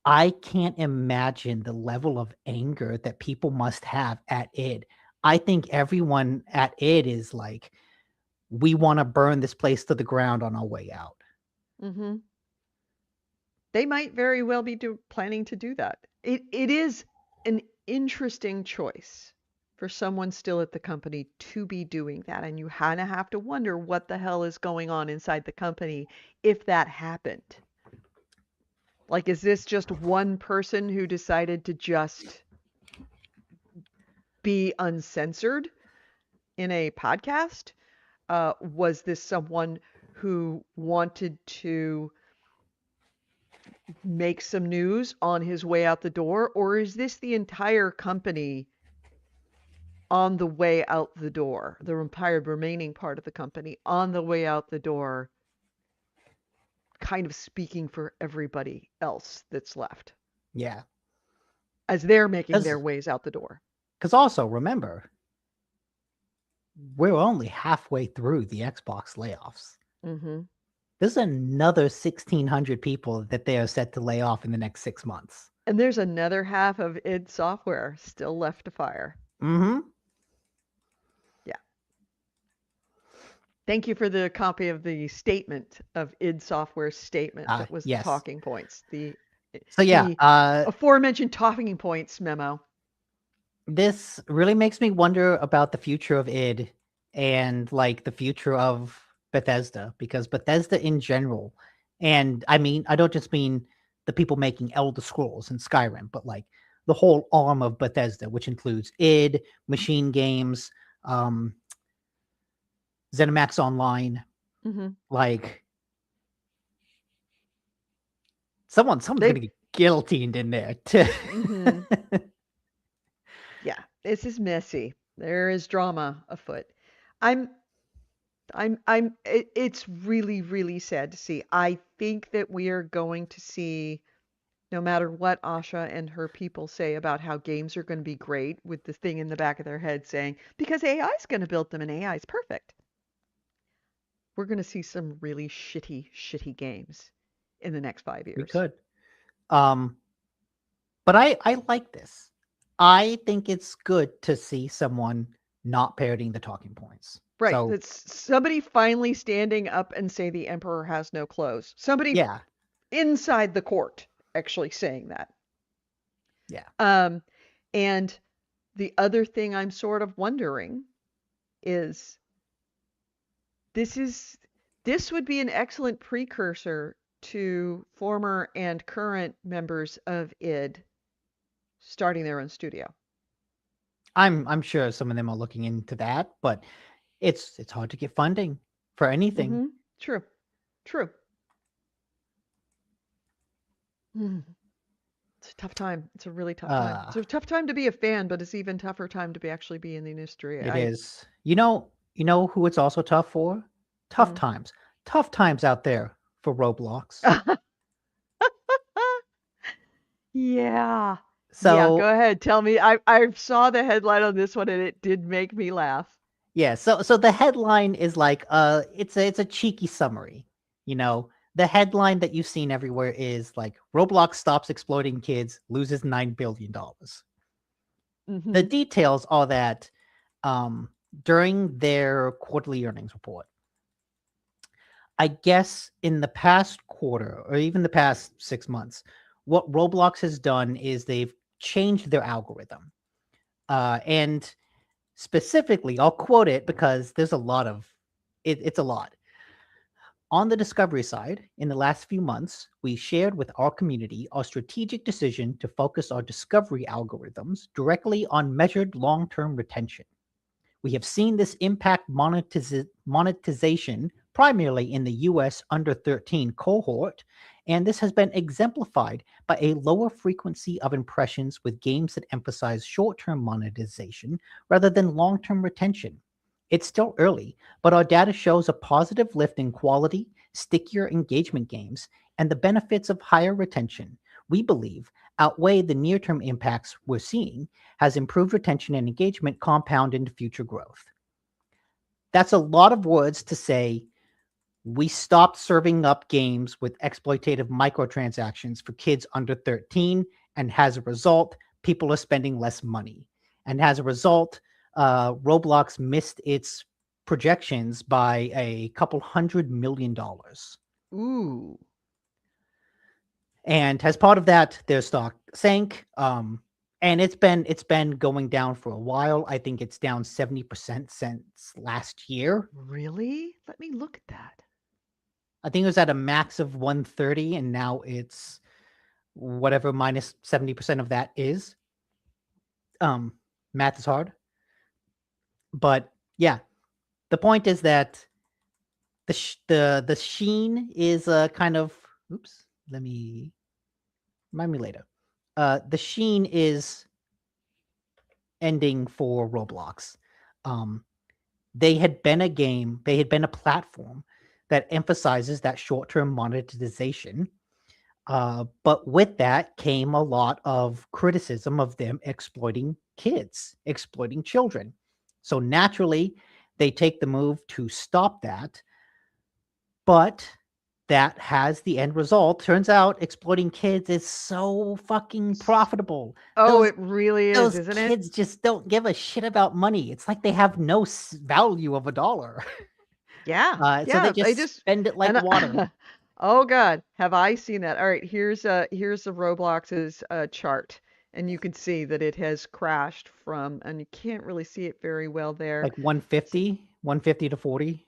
I can't imagine the level of anger that people must have at id. I think everyone at id is like, we want to burn this place to the ground on our way out. Mhm. They might very well be planning to do that. It is an interesting choice for someone still at the company to be doing that, and you kind of have to wonder what the hell is going on inside the company if that happened. Like, is this just one person who decided to just be uncensored in a podcast? Was this someone who wanted to make some news on his way out the door, or is this the entire company on the way out the door, the entire remaining part of the company on the way out the door, kind of speaking for everybody else that's left Yeah. as they're making their Because ways out the door? also remember, we're only halfway through the Xbox layoffs. Mm-hmm. There's another 1,600 people that they are set to lay off in the next 6 months. And there's another half of id Software still left to fire. Mm-hmm. Yeah. Thank you for the copy of the statement of id Software's statement that was the Yes. talking points. So yeah, The aforementioned talking points memo. this really makes me wonder about the future of id and like the future of Bethesda, because Bethesda in general, and I mean, I don't just mean the people making Elder Scrolls and Skyrim, but like the whole arm of Bethesda, which includes id, Machine Games, um, ZeniMax Online, Mm-hmm. like someone's They gonna get guillotined in there too. Mm-hmm. Yeah, this is messy. There is drama afoot. I'm it's really, really sad to see. I think that we are going to see, no matter what Asha and her people say about how games are going to be great, with the thing in the back of their head saying, because AI is going to build them and AI is perfect. We're going to see some really shitty, shitty games in the next 5 We years. could. But I like this. I think it's good to see someone not parroting the talking points. Right. So It's somebody finally standing up and say the emperor has no clothes. Somebody yeah, inside the court actually saying that. yeah. And the other thing I'm sort of wondering is this would be an excellent precursor to former and current members of id starting their own studio. I'm sure some of them are looking into that, but it's hard to get funding for anything. Mm-hmm. True. True. Mm. It's a tough time. It's a really tough time. Uh It's a tough time to be a fan, but it's even tougher time to be actually be in the industry. it is. You know who it's also tough for? Tough Mm. times. Tough times out there for Roblox. Yeah. Yeah, go So ahead. Tell me. I saw the headline on this one and it did make me laugh. yeah, so the headline is like it's a cheeky summary. You know, the headline that you've seen everywhere is like Roblox stops exploiting kids, loses $9 billion. The Mm-hmm. details are that during their quarterly earnings report, I guess in the past quarter or even the past 6 months, what Roblox has done is they've changed their algorithm. And specifically, I'll quote it because there's a lot of it's a lot. On the discovery side, in the last few months, we shared with our community our strategic decision to focus our discovery algorithms directly on measured long-term retention. We have seen this impact monetization primarily in the US under 13 cohort, and this has been exemplified by a lower frequency of impressions with games that emphasize short term monetization rather than long term retention. It's still early, but our data shows a positive lift in quality, stickier engagement games, and the benefits of higher retention, we believe, outweigh the near term impacts we're seeing, has improved retention and engagement compound into future growth. That's a lot of words to say. We stopped serving up games with exploitative microtransactions for kids under 13, and as a result, people are spending less money. And as a result, Roblox missed its projections by a couple $100 million. Ooh. And as part of that, their stock sank. And it's been going down for a while. I think it's down 70% since last year. Really? Let me look at that. I think it was at a max of 130, and now it's whatever minus 70% of that is. Math is hard. But yeah, the point is that the sheen is kind of, oops, let me remind me later. The sheen is ending for Roblox. They had been a platform that emphasizes that short-term monetization. But with that came a lot of criticism of them exploiting kids, exploiting children. So naturally, they take the move to stop that. But that has the end result. Turns out exploiting kids is so fucking profitable. Oh, Those it really is, those isn't it? kids just don't give a shit about money. It's like they have no value of a dollar. Yeah. So they Yeah, they just just spend it like and water. oh god, have I seen that? All right, here's the Roblox's chart, and you can see that it has crashed from, and you can't really see it very well there. Like 150 to 40.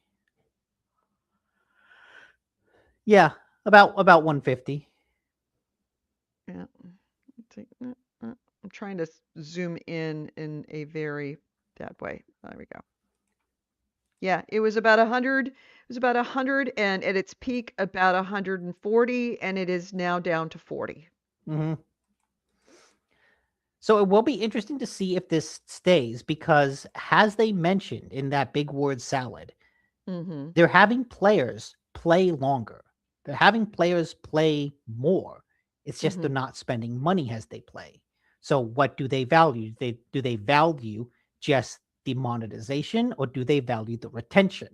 Yeah, about 150. Yeah. I'm trying to zoom in a very that way. There we go. Yeah, it was about 100. It was about 100, and at its peak about 140, and it is now down to 40. Hmm. So it will be interesting to see if this stays because, as they mentioned in that big word salad, Mm-hmm. they're having players play longer. They're having players play more. It's just Mm-hmm. they're not spending money as they play. So what do they value? Do they value just the monetization, or do they value the retention?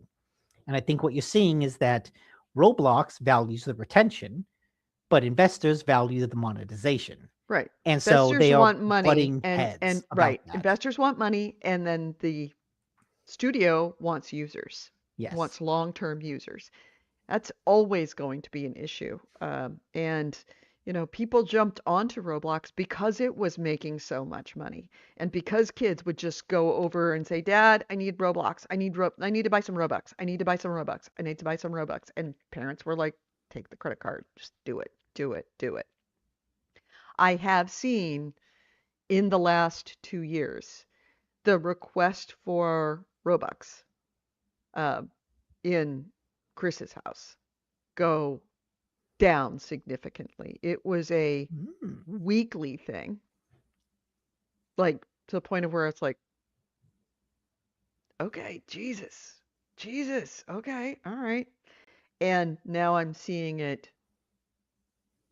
And I think what you're seeing is that Roblox values the retention, but investors value the monetization. Right. And so Investors they are want money butting and heads about right. that. Investors want money and then the studio wants users, Yes. wants long-term users. That's always going to be an issue. And people jumped onto Roblox because it was making so much money, and because kids would just go over and say, "Dad, I need Roblox. I need to buy some Robux. I need to buy some Robux. I need to buy some Robux." And parents were like, "Take the credit card. Just do it. Do it. Do it." I have seen in the last 2 years the request for Robux uh, in Chris's house go down significantly. It was a Mm. weekly thing, like to the point of where it's like, okay, Jesus, Jesus, okay, all right. And now I'm seeing it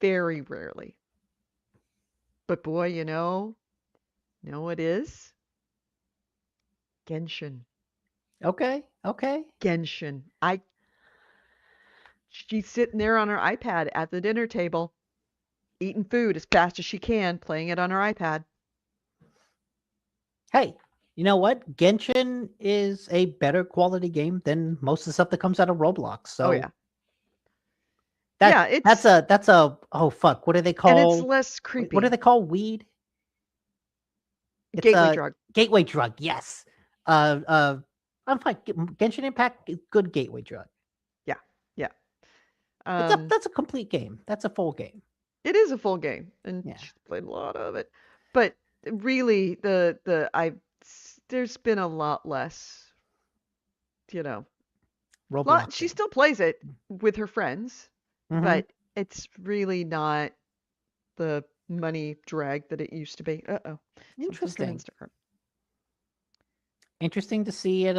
very rarely. But boy, know what is? Genshin. Okay. Okay. Genshin. She's sitting there on her iPad at the dinner table, eating food as fast as she can, playing it on her iPad. Hey, you know what? Genshin is a better quality game than most of the stuff that comes out of Roblox. Oh So yeah. Yeah, that's a oh fuck. What do they and it's call less what do creepy. they call weed? It's Gateway a drug. gateway drug. Yes. Uh uh I'm fine. Genshin Impact is good gateway drug. Yeah. Yeah. It's Um that's a complete game. That's a full game. it is a full game and Yeah. she's played a lot of it. But really there's been a lot less, you know. She Robloxing. still plays it with her friends, Mm-hmm. but it's really not the money drag that it used to be. Uh-oh. Something's gonna Interesting. Instacart. Interesting to see it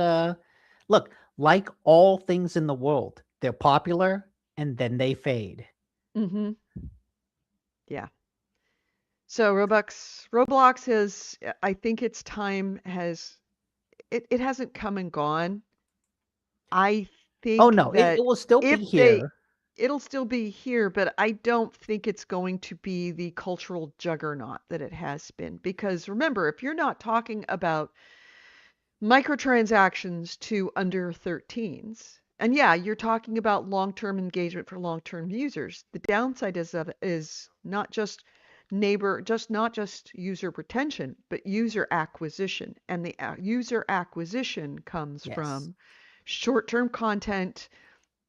Look, like all things in the world, they're popular and then they fade. Mm-hmm. Yeah. So Roblox has, I think its time has, it hasn't come and gone. I Oh think no, it that will still be if they, here. it'll still be here, but I don't think it's going to be the cultural juggernaut that it has been. Because remember, if you're not talking about microtransactions to under 13s, and yeah, you're talking about long-term engagement for long-term users. The downside is that is not just user retention, but user acquisition. And the user acquisition comes Yes. from short-term content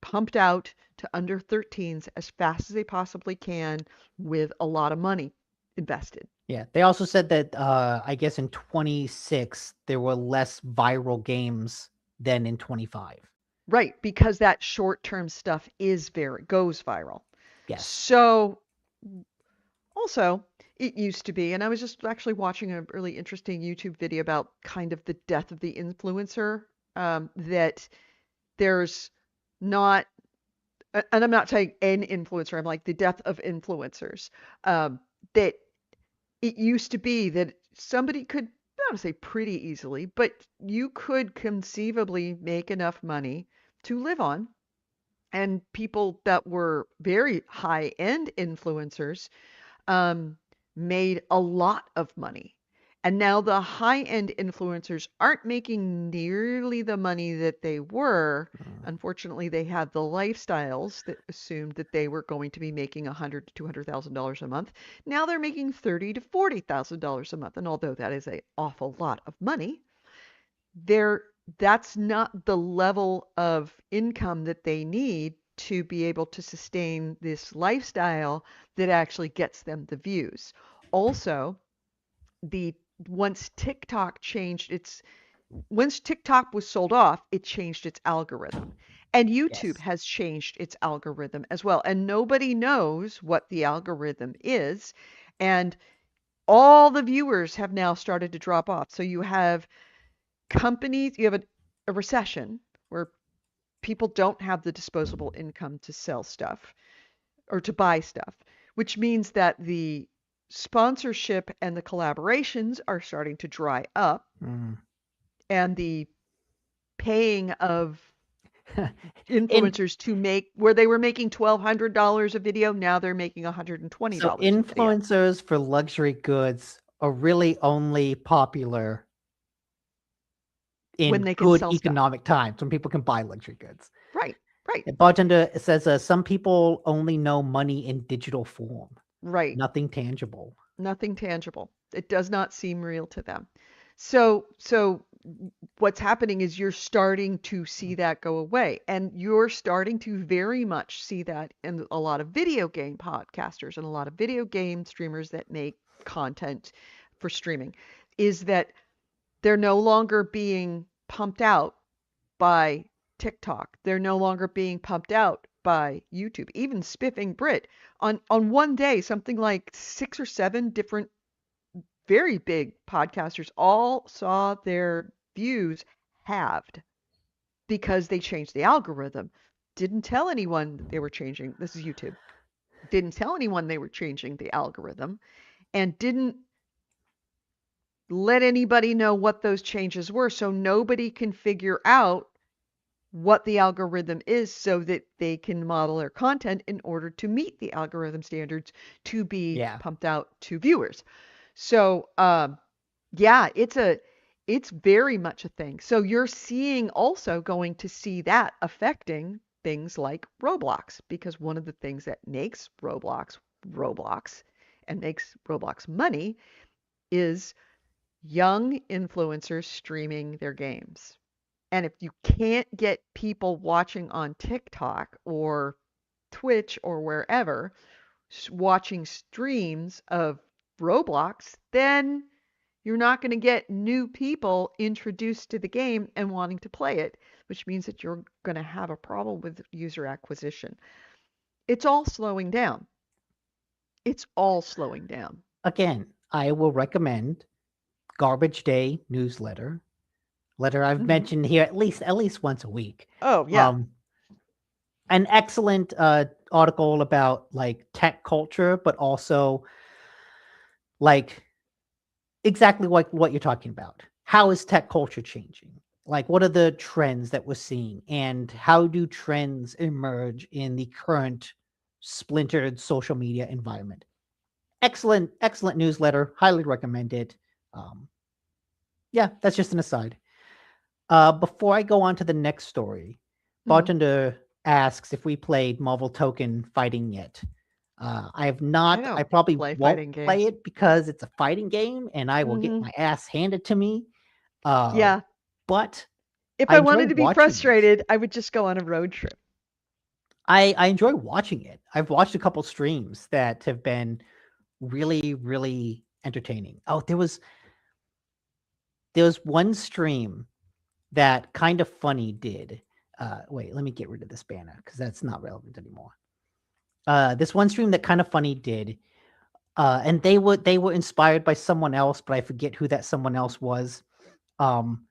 pumped out to under 13s as fast as they possibly can with a lot of money invested. Yeah. They also said that I guess in 26 there were less viral games than in 25. Right, because that short-term stuff goes viral. Yes. So also, it used to be, and I was just actually watching a really interesting YouTube video about kind of the death of the influencer, that there's not, and I'm not saying an influencer, I'm like the death of influencers, that it used to be that somebody could, I don't want to say pretty easily, but you could conceivably make enough money to live on. And people that were very high-end influencers um, made a lot of money. And now the high-end influencers aren't making nearly the money that they were. Mm. Unfortunately, they had the lifestyles that assumed that they were going to be making $100,000 to $200,000 a month. Now they're making $30,000 to $40,000 a month. And although that is an awful lot of money, they're that's not the level of income that they need to be able to sustain this lifestyle that actually gets them the views. Also, the once TikTok changed its once TikTok was sold off, it changed its algorithm. And YouTube Yes. has changed its algorithm as well. And nobody knows what the algorithm is. And all the viewers have now started to drop off. So you have a recession where people don't have the disposable income to sell stuff or to buy stuff, which means that the sponsorship and the collaborations are starting to dry up, Mm. and the paying of In influencers to make where they were making $1,200 a video, now they're making So $120 a video influencers for luxury goods are really only popular when in they can good sell stuff. economic times when people can buy luxury goods. Right, right, Bartender says some people only know money in digital form, right. nothing tangible. Nothing tangible. It does not seem real to them. So what's happening is you're starting to see that go away, and you're starting to very much see that in a lot of video game podcasters and a lot of video game streamers that make content for streaming, is that they're no longer being pumped out by TikTok. They're no longer being pumped out by YouTube. Even Spiffing Brit on one day, something like 6 or 7 different very big podcasters all saw their views halved because they changed the algorithm. Didn't tell anyone that they were changing. This is YouTube. Didn't tell anyone they were changing the algorithm and didn't let anybody know what those changes were. So nobody can figure out what the algorithm is so that they can model their content in order to meet the algorithm standards to be Yeah. pumped out to viewers. So, yeah, it's very much a thing. So you're seeing also going to see that affecting things like Roblox, because one of the things that makes Roblox and makes Roblox money is young influencers streaming their games. And if you can't get people watching on TikTok or Twitch or wherever watching streams of Roblox, then you're not going to get new people introduced to the game and wanting to play it, which means that you're going to have a problem with user acquisition. It's all slowing down. It's all slowing down. Again, I will recommend Garbage Day newsletter. letter I've Mhm. mentioned here at least once a week. Oh, yeah. An excellent article about like tech culture, but also like exactly like what you're talking about. How is tech culture changing? Like, what are the trends that we're seeing, and how do trends emerge in the current splintered social media environment? Excellent newsletter. Highly recommend it. Um, yeah, that's just an aside. Before I go on to the next story, Mhm. Bartender asks if we played Marvel Token Fighting yet. I have I not. I don't probably play won't fighting play games. it because it's a fighting game and I will get Mhm. my ass handed to me. Uh, Yeah. but If I I enjoy wanted to be watching it. frustrated, I would just go on a road trip. I enjoy watching it. I've watched a couple streams that have been really entertaining. Oh, there was one stream that Kind of Funny did. Wait, let me get rid of this banner because that's not relevant anymore. This one stream that Kind of Funny did, and they were inspired by someone else, but I forget who that someone else was. Um,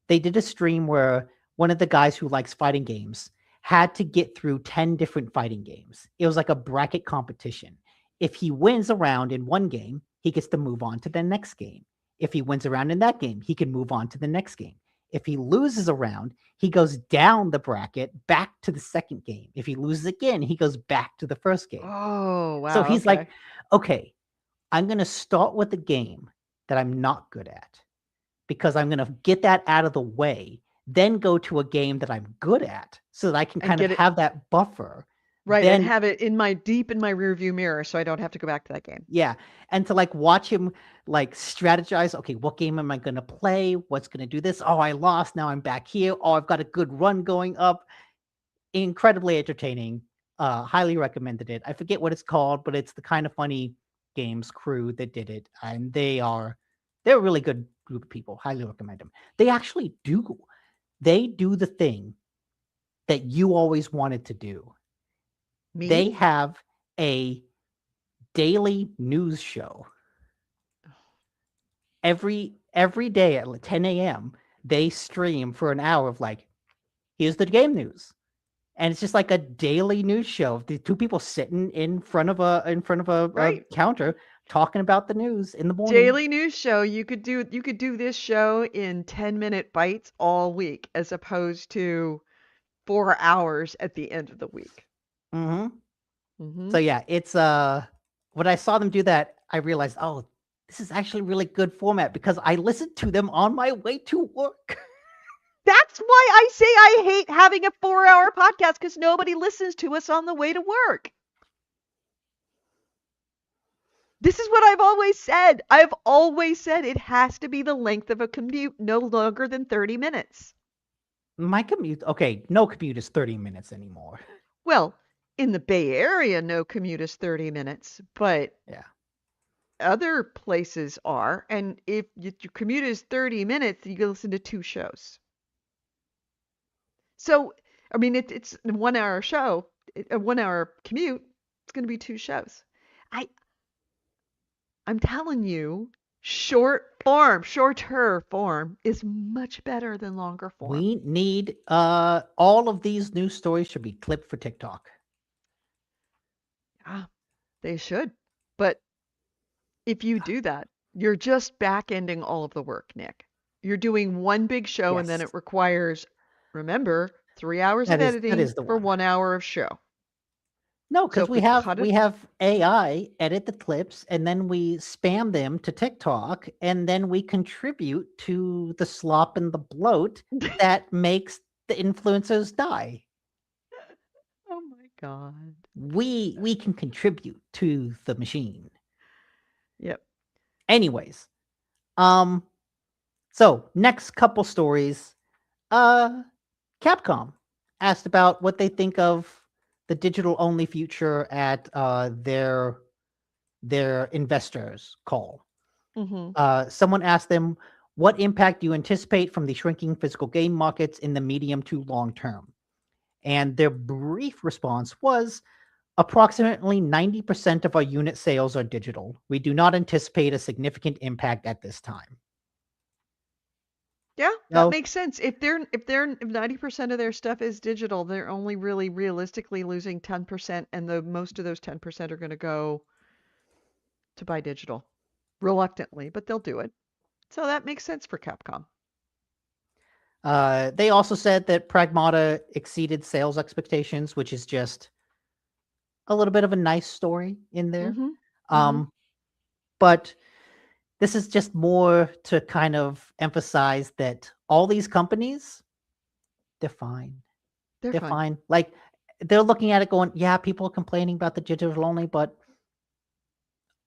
they did a stream where one of the guys who likes fighting games had to get through 10 different fighting games. It was like a bracket competition. If he wins a round in one game, he gets to move on to the next game. If he wins a round in that game, he can move on to the next game. If he loses a round, he goes down the bracket back to the second game. If he loses again, he goes back to the first game. Oh, So wow. he's like, Okay. okay, I'm going to start with a game that I'm not good at because I'm going to get that out of the way, then go to a game that I'm good at so that I can And kind of get it have that buffer. right and Then, have it in my deep in my rearview mirror so I don't have to go back to that game. yeah. And to like watch him like strategize, okay, what game am I going to play? What's going to do this? Oh, I lost. Now I'm back here. Oh, I've got a good run going up. Incredibly entertaining. Highly recommended it. I forget what it's called, but it's the Kind of Funny Games crew that did it. And they're a really good group of people. Highly recommend them. They do the thing that you always wanted to do. Me? They have a daily news show every day at 10 a.m. They stream for an hour of like, here's the game news, and it's just like a daily news show. The two people sitting in front of a Right. counter talking about the news in the morning. Daily news show. You could do this show in 10-minute bites all week as opposed to 4 hours at the end of the week. Hmm. So Mhm. yeah, it's when I saw them do that, I realized, oh, this is actually really good format because I listened to them on my way to work. That's why I say I hate having a 4-hour podcast cuz nobody listens to us on the way to work. This is what I've always said. I've always said it has to be the length of a commute, no longer than 30 minutes. My commute, okay, no commute is 30 minutes anymore. Well, in the Bay Area, no commute is 30 minutes, but Yeah. other places are. And if your commute is 30 minutes, you can listen to 2 shows. So, I mean, it's a 1 hour show, a 1 hour commute. It's going to be 2 shows. I, I'm telling you, shorter form is much better than longer form. We need all of these news stories should be clipped for TikTok. Yeah, they should. But if you do that, you're just back ending all of the work, Nick. You're doing one big show and then Yes. it requires, remember, 3 hours of That editing is the for one. 1 hour of show. No, So because if we cut we it, have AI edit the clips and then we spam them to TikTok and then we contribute to the slop and the bloat that makes the influencers die. oh my God. We can contribute to the machine. Yep. Anyways, um, so next couple stories. Capcom asked about what they think of the digital only future at their investors call. Mm-hmm. Someone asked them, what impact do you anticipate from the shrinking physical game markets in the medium to long term? And their brief response was, approximately 90% of our unit sales are digital. We do not anticipate a significant impact at this time. Yeah, that No, makes sense. If 90% of their stuff is digital, they're only really realistically losing 10%, and the most of those 10% are going to go to buy digital. Reluctantly, but they'll do it. So that makes sense for Capcom. they also said that Pragmata exceeded sales expectations, which is just a little bit of a nice story in there. Mm-hmm. Mm-hmm. Um, but this is just more to kind of emphasize that all these companies, they're fine. They're They're fine. fine. Like they're looking at it going, yeah, people are complaining about the digital only, but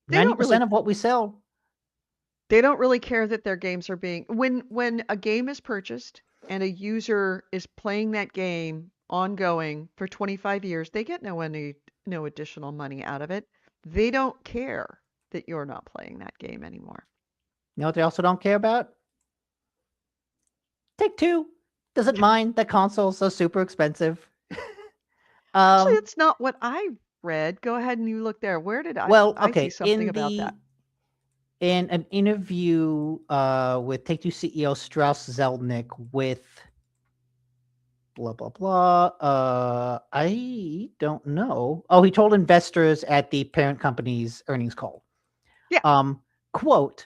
They don't 90% really of what we sell. they don't really care that their games are being when a game is purchased and a user is playing that game ongoing for 25 years, they get no additional money out of it. They don't care that you're not playing that game anymore. You know what they also don't care about? Take Two doesn't mind that consoles are super expensive. Actually, um, it's not what I read. Go ahead and you look there. Where did well, I see okay, something about that? in an interview with Take Two CEO Strauss Zelnick with blah blah blah. I don't know. Oh, he told investors at the parent company's earnings call. Yeah, Quote,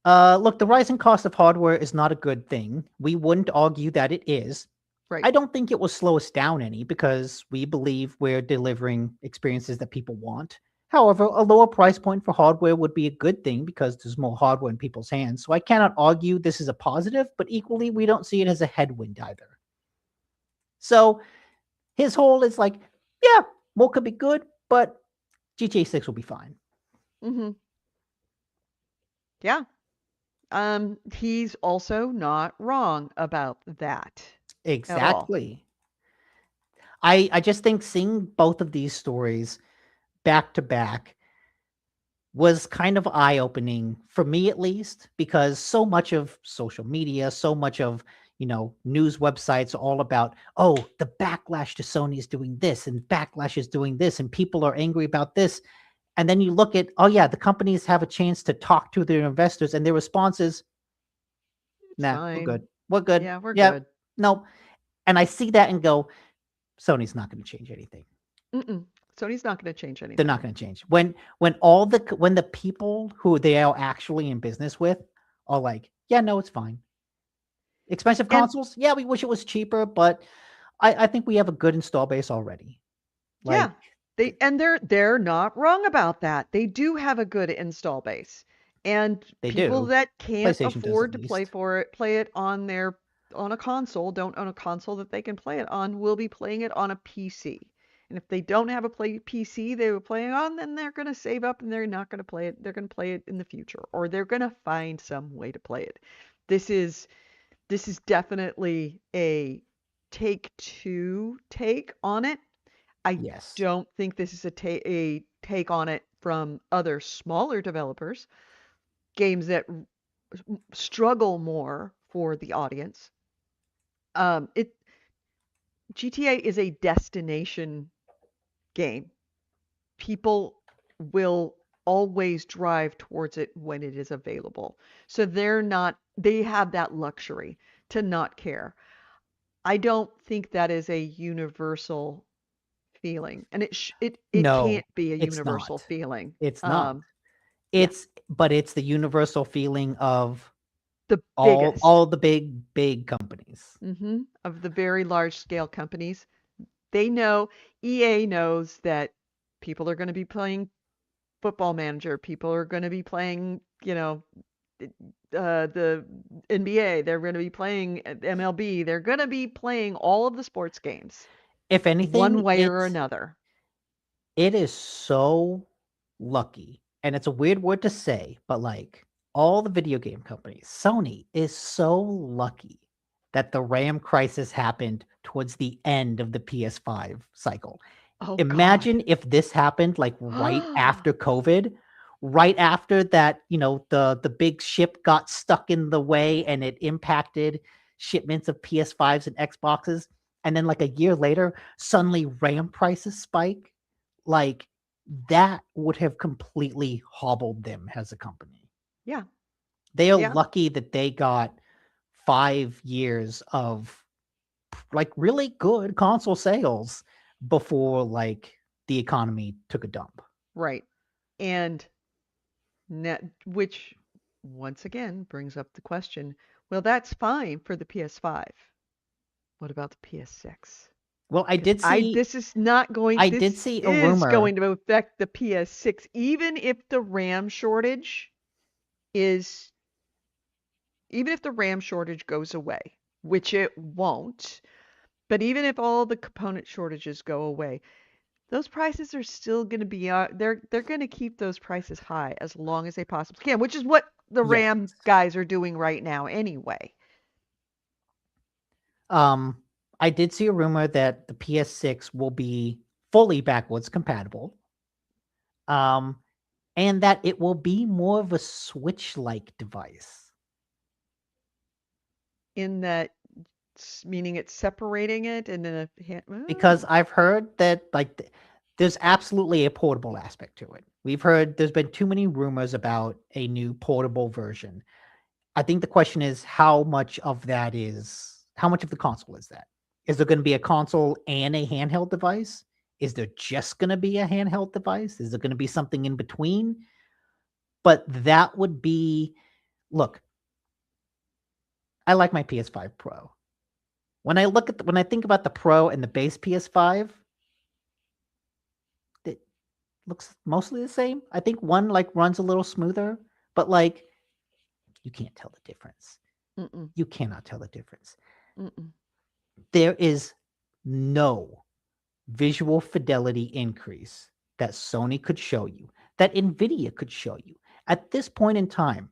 look, the rising cost of hardware is not a good thing. We wouldn't argue that it is. right. I don't think it will slow us down any because we believe we're delivering experiences that people want. However, a lower price point for hardware would be a good thing because there's more hardware in people's hands. So I cannot argue this is a positive, but equally, we don't see it as a headwind either. So his whole is like, yeah, more could be good, but GTA 6 will be fine. Mm-hmm. Yeah. He's also not wrong about that at all. Exactly. I just think seeing both of these stories back to back was kind of eye opening for me, at least, because so much of social media, so much of, news websites are all about, oh, the backlash to Sony is doing this and backlash is doing this and people are angry about this. And then you look at, oh, yeah, the companies have a chance to talk to their investors and their response is, It's nah, we're good. fine. We're good. Yeah, we're Yeah, good. no. And I see that and go, Sony's not going to change anything. Mm-mm. Sony's not going to change They're anything. not going to change. When the people who they are actually in business with are like, yeah, no, it's fine. Expensive And consoles, yeah, we wish it was cheaper, but I think we have a good install base already. yeah, Like they're not wrong about that. They do have a good install base. And they people do. that can't PlayStation does at afford to play least. for it, play it on a console, don't own a console that they can play it on, will be playing it on a PC. And if they don't have a PC they were playing on, then they're going to save up and they're not going to play it. They're going to play it in the future, or they're going to find some way to play it. This is this is definitely a Take-Two take on it. I Yes. don't think this is a take on it from other smaller developers, games that struggle more for the audience. It GTA is a destination game. People will always drive towards it when it is available. So they have that luxury to not care. I don't think that is a universal feeling, and it No, can't be a it's universal not. feeling. It's not. Yeah, It's the universal feeling of the all biggest all the big companies. of the very large scale companies. They know EA knows that people are going to be playing Football Manager. People are going to be playing, the NBA. They're going to be playing MLB. They're going to be playing all of the sports games If one anything, way or another. it is so lucky, and it's a weird word to say, but like all the video game companies, Sony is so lucky that the RAM crisis happened towards the end of the PS5 cycle. Oh God. Imagine if this happened like right after COVID, right after that, the big ship got stuck in the way and it impacted shipments of PS5s and Xboxes. And then like a year later, suddenly RAM prices spike. Like that would have completely hobbled them as a company. Yeah. They are Yeah, lucky that they got 5 years of like really good console sales before like the economy took a dump. right. And which once again brings up the question, well, that's fine for the PS5. What about the PS6? Well, Because I did this see a is rumor going to affect the PS6, even if the RAM shortage is, even if the RAM shortage goes away, which it won't, but even if all the component shortages go away, those prices are still going to be they're going to keep those prices high as long as they possibly can, which is what the yes. RAM guys are doing right now anyway. Um, I did see a rumor that the PS6 will be fully backwards compatible. Um, and that it will be more of a Switch-like device. In that, meaning it's separating it and then Because I've heard that like there's absolutely a portable aspect to it. We've heard there's been too many rumors about a new portable version. I think the question is how much of the console is that? Is there going to be a console and a handheld device? Is there just going to be a handheld device? Is there going to be something in between? But that would be, look, I like my PS5 Pro. When I think about the Pro and the base PS5, it looks mostly the same. I think one like runs a little smoother, but like you can't tell the difference. mm-mm, You cannot tell the difference. mm-mm. There is no visual fidelity increase that Sony could show you, that Nvidia could show you. At this point in time,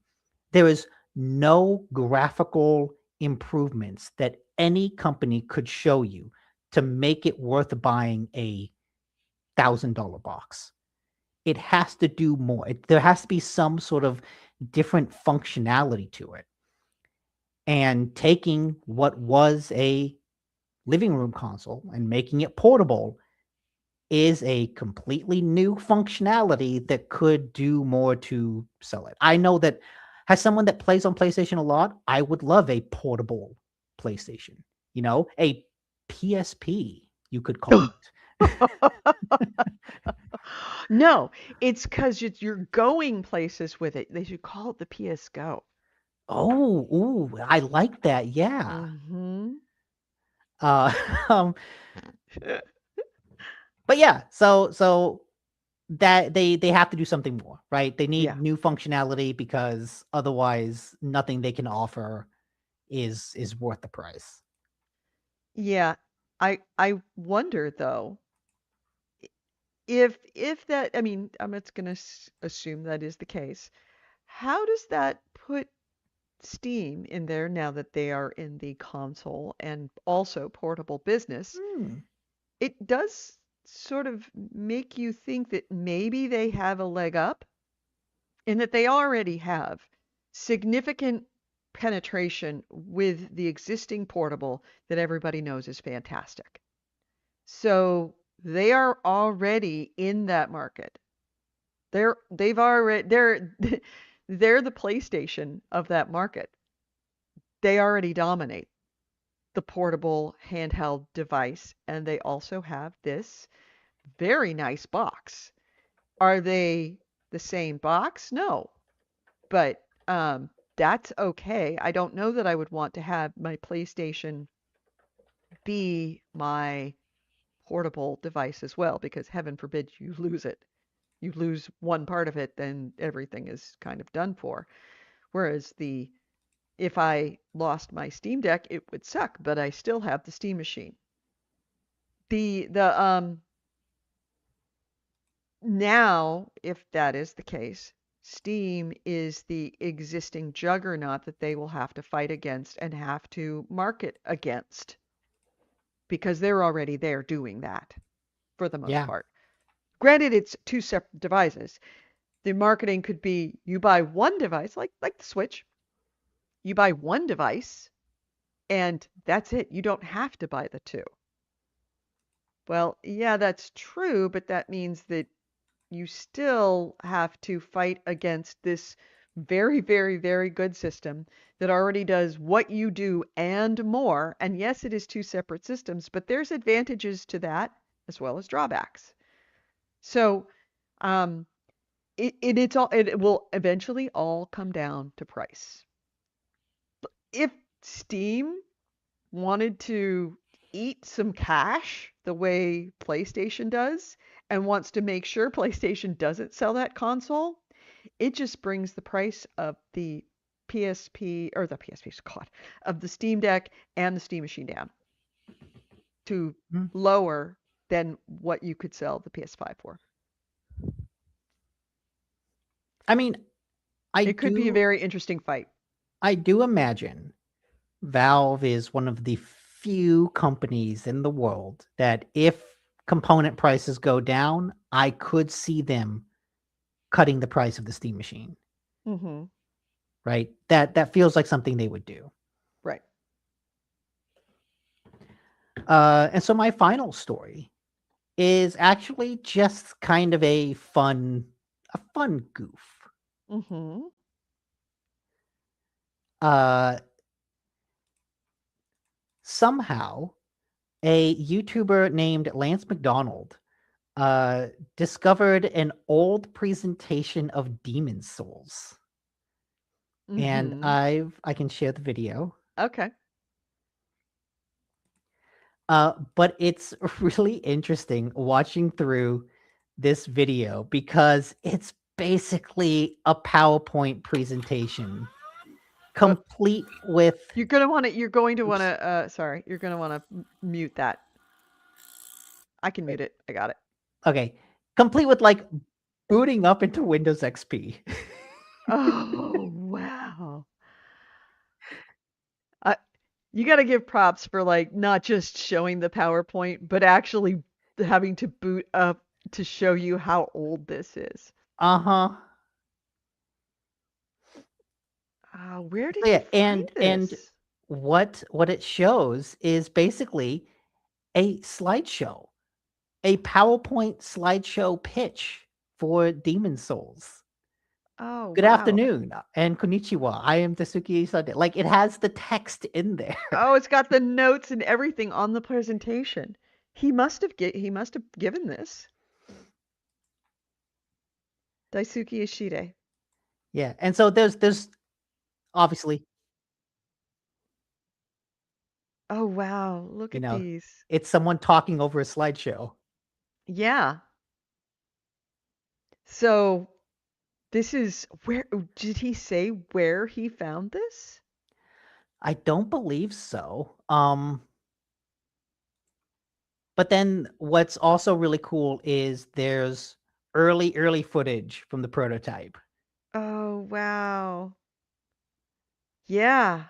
there is no graphical improvements that any company could show you to make it worth buying a $1,000 box. It has to do more. There has to be some sort of different functionality to it. And taking what was a living room console and making it portable is a completely new functionality that could do more to sell it. I know that as someone that plays on PlayStation a lot, I would love a portable PlayStation, a PSP, you could call it. No, it's because you're going places with it. They should call it the PS Go. Oh, ooh, I like that. Yeah. Mm-hmm. Uh, um, but yeah, so that they have to do something more, right? They need Yeah. new functionality because otherwise nothing they can offer is worth the price. Yeah. I wonder though, if that, I mean, I'm just gonna assume that is the case. How does that put Steam in there now that they are in the console and also portable business? Hmm. It does sort of make you think that maybe they have a leg up in that they already have significant penetration with the existing portable that everybody knows is fantastic. So they are already in that market. They've already they're the PlayStation of that market. They already dominate the portable handheld device, and they also have this very nice box. Are they the same box? No, but that's okay. I don't know that I would want to have my PlayStation be my portable device as well, because heaven forbid you lose it. You lose one part of it, then everything is kind of done for. Whereas if I lost my Steam Deck, it would suck, but I still have the Steam machine. The Now, if that is the case, Steam is the existing juggernaut that they will have to fight against and have to market against because they're already there doing that for the most Yeah. part. Granted, it's two separate devices. The marketing could be you buy one device, like the Switch, you buy one device, and that's it. You don't have to buy the two. Well, yeah, that's true, but that means that you still have to fight against this Very, very, very good system that already does what you do and more. And yes, it is two separate systems, but there's advantages to that as well as drawbacks. So, um, it will eventually all come down to price. If Steam wanted to eat some cash the way PlayStation does and wants to make sure PlayStation doesn't sell that console, it just brings the price of the PSP or the PSP, God, of the Steam Deck and the Steam Machine down to Hmm. lower than what you could sell the PS5 for. I mean, It could be a very interesting fight. I do imagine Valve is one of the few companies in the world that if component prices go down, I could see them cutting the price of the Steam machine. Mm-hmm. Right? That feels like something they would do. Right. And so my final story is actually just kind of a fun goof. Mm-hmm. Somehow a YouTuber named Lance McDonald discovered an old presentation of Demon Souls. And Mm-hmm. I can share the video. Okay. But it's really interesting watching through this video because it's basically a PowerPoint presentation complete with You're going to want to mute that. I can mute it. I got it. okay, complete with like booting up into Windows XP. Oh, wow. You got to give props for like not just showing the PowerPoint, but actually having to boot up to show you how old this is. Uh-huh. Where did So you yeah, find and this? what it shows is basically a slideshow, a PowerPoint slideshow pitch for Demon Souls. Oh, Good wow. afternoon and konnichiwa. I am Tasuki Sade. Like it has the text in there. Oh, it's got the notes and everything on the presentation. He must have given this. Daisuke Ishide. Yeah, and so there's obviously, Oh, wow. Look you at know, these. it's someone talking over a slideshow. Yeah. So this is where did he say where he found this? I don't believe so. But then what's also really cool is there's early footage from the prototype. Oh, wow. Yeah.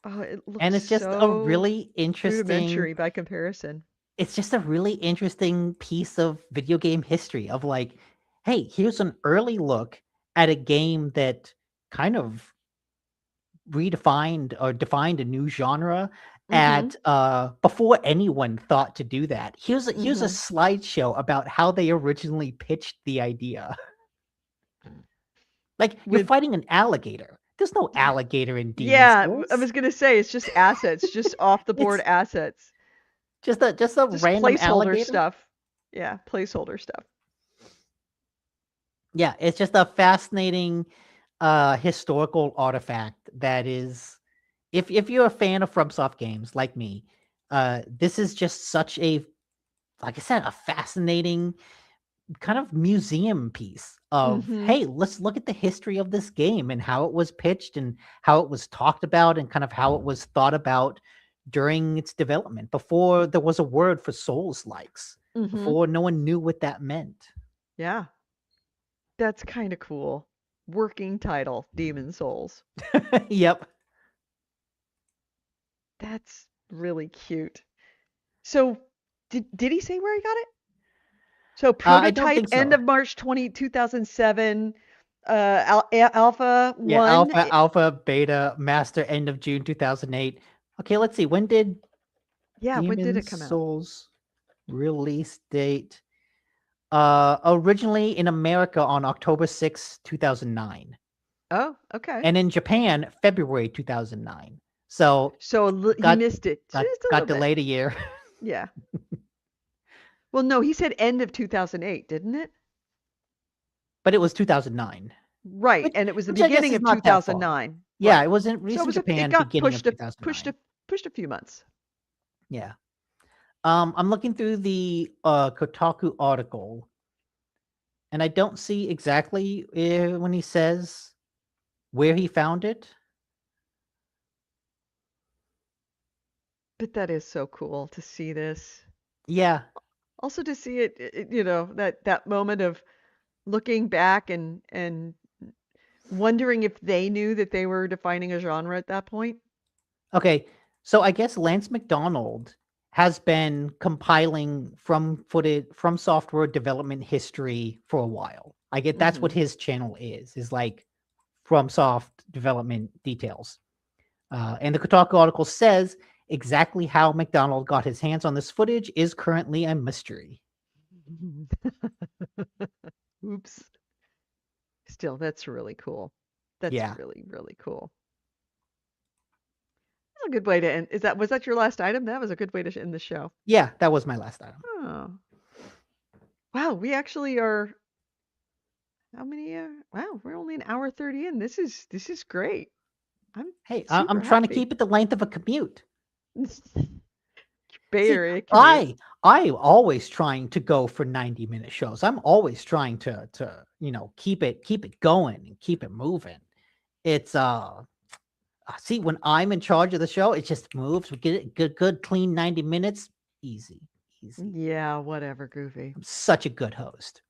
Oh, it looks And it's just a so really interesting rudimentary by comparison. it's just a really interesting piece of video game history of like, hey, here's an early look at a game that kind of redefined or defined a new genre Mm-hmm. at before anyone thought to do that. Here's a Mm-hmm. slideshow about how they originally pitched the idea. Like you're With fighting an alligator. There's no alligator in Demon yeah, I Souls. was gonna say it's just assets, just off the board It's assets. just a Just random placeholder alligator. stuff. Yeah, placeholder stuff. Yeah, it's just a fascinating historical artifact that is if you're a fan of FromSoft games like me, this is just such a like I said, a fascinating kind of museum piece of Mm-hmm. hey, let's look at the history of this game and how it was pitched and how it was talked about and kind of how it was thought about during its development before there was a word for souls likes, Mm-hmm. before no one knew what that meant. Yeah. That's kind of cool. Working title, Demon Souls. Yep. That's really cute. So, did he say where he got it? So I don't prototype think end so. of March 2007, alpha Yeah, 1. alpha, beta, master, end of June 2008. Okay, let's see. When did Yeah, when did Demon it come out? Souls release date? Originally in America on October 6, 2009. Oh, okay. And in Japan, February 2009. So So he got missed it got just a got little bit. delayed a year. Yeah. Well, no, he said end of 2008, didn't it? But it was 2009. Right, Which and it was the which I guess beginning is of not that far. 2009. Yeah, Right. it was in So released in it Japan got beginning of pushed 2009. pushed a few months. Yeah. I'm looking through the Kotaku article, and I don't see exactly when he says where he found it. But that is so cool to see this. Yeah. Also to see it, that moment of looking back and wondering if they knew that they were defining a genre at that point. Okay. So I guess Lance McDonald has been compiling from software development history for a while. I get that's what Mhm. his channel is like from soft development details. And the Kotaku article says exactly how McDonald got his hands on this footage is currently a mystery. Oops. Still, that's really cool. That's Yeah. really, really cool. That's a good way to end. Was that your last item? That was a good way to end the show. Yeah, that was my last item. Oh. Wow, we actually are how many wow, we're only an hour 30 in. This is great. I'm Hey, I'm super trying to happy. keep it the length of a commute. Bay See, Area commute. I'm always trying to go for 90-minute shows. I'm always trying to keep it going and keep it moving. It's see, when I'm in charge of the show, it just moves. We get it good clean 90 minutes. Easy. Yeah, whatever, Goofy. I'm such a good host.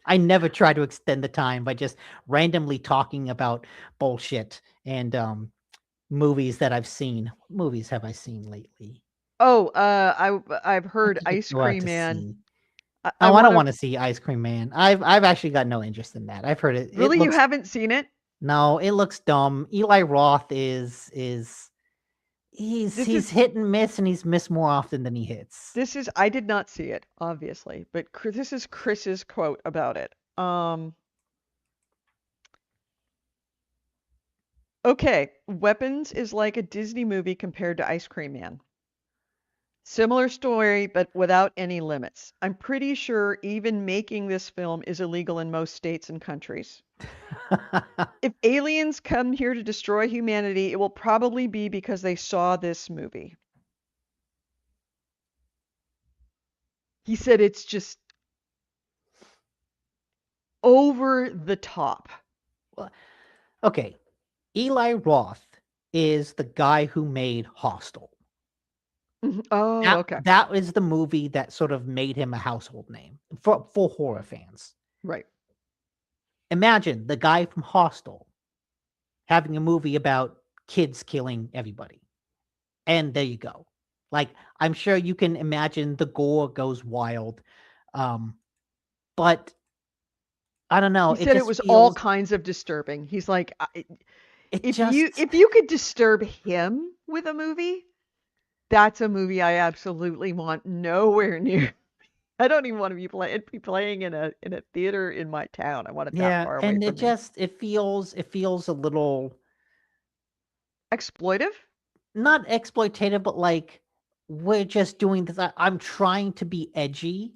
I never try to extend the time by just randomly talking about bullshit and movies that I've seen. What movies have I seen lately? Oh, I've What heard did you Ice go out Cream to Man. see? I Oh, I don't want want to to see Ice Cream Man. I've actually got no interest in that. I've heard it. It really. You looks haven't seen it? no, it looks dumb. Eli Roth is This he's is hit and miss, and he's missed more often than he hits. this is I did not see it, obviously, but this is Chris's quote about it. Okay, Weapons is like a Disney movie compared to Ice Cream Man. Similar story, but without any limits. I'm pretty sure even making this film is illegal in most states and countries. If aliens come here to destroy humanity, it will probably be because they saw this movie. He said it's just over the top. Well, okay, Eli Roth is the guy who made Hostel. Oh, okay. That is the movie that sort of made him a household name for horror fans. Right. Imagine the guy from Hostel having a movie about kids killing everybody. And there you go. Like, I'm sure you can imagine the gore goes wild. But I don't know. He It said it just was all feels, kinds of disturbing. He's like, it if you just, if you could disturb him with a movie, that's a movie I absolutely want nowhere near. I don't even want to be playing in a theater in my town. I want it that yeah. far away And from me. it feels a little, Exploitive? not exploitative, but like, we're just doing this. I'm trying to be edgy.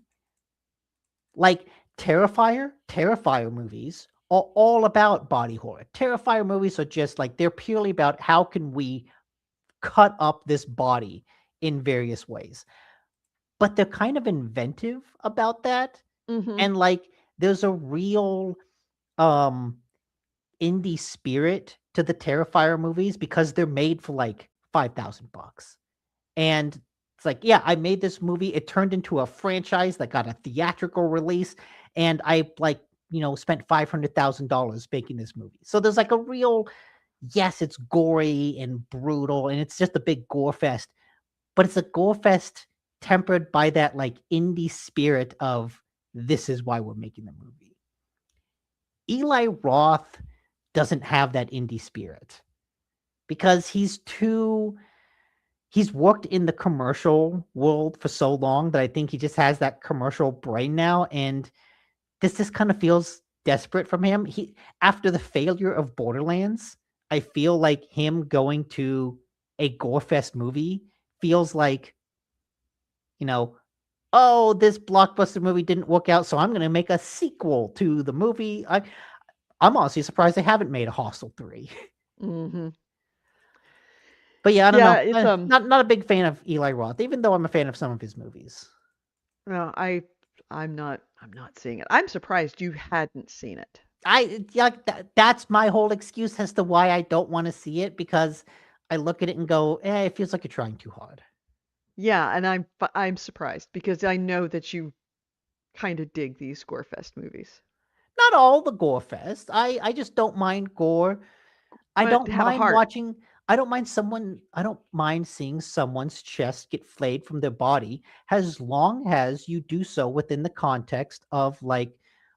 Like Terrifier movies are all about body horror. Terrifier movies are just like, they're purely about how can we cut up this body in various ways. But they're kind of inventive about that. Mm-hmm. And like, there's a real um indie spirit to the Terrifier movies because they're made for like $5,000. And it's like, yeah, I made this movie. It turned into a franchise that got a theatrical release. And I like, spent $500,000 making this movie. So there's like a real, yes, it's gory and brutal and it's just a big gore fest, but it's a gore fest tempered by that like indie spirit of this is why we're making the movie. Eli Roth doesn't have that indie spirit because he's too he's worked in the commercial world for so long that I think he just has that commercial brain now, and this just kind of feels desperate from him. He After the failure of Borderlands, I feel like him going to a Gorefest movie feels like, you know, oh, this blockbuster movie didn't work out, so I'm going to make a sequel to the movie. I'm honestly surprised they haven't made a Hostel 3. Mm-hmm. But yeah, I don't Yeah, know. it's Not a big fan of Eli Roth, even though I'm a fan of some of his movies. no, I'm not seeing it. I'm surprised you hadn't seen it. That's my whole excuse as to why I don't want to see it, because I look at it and go, it feels like you're trying too hard. Yeah, and I'm surprised because I know that you kind of dig these Gorefest movies. Not all the gore fest. I just don't mind gore. I But don't have a mind heart. watching. I don't mind seeing someone's chest get flayed from their body, as long as you do so within the context of like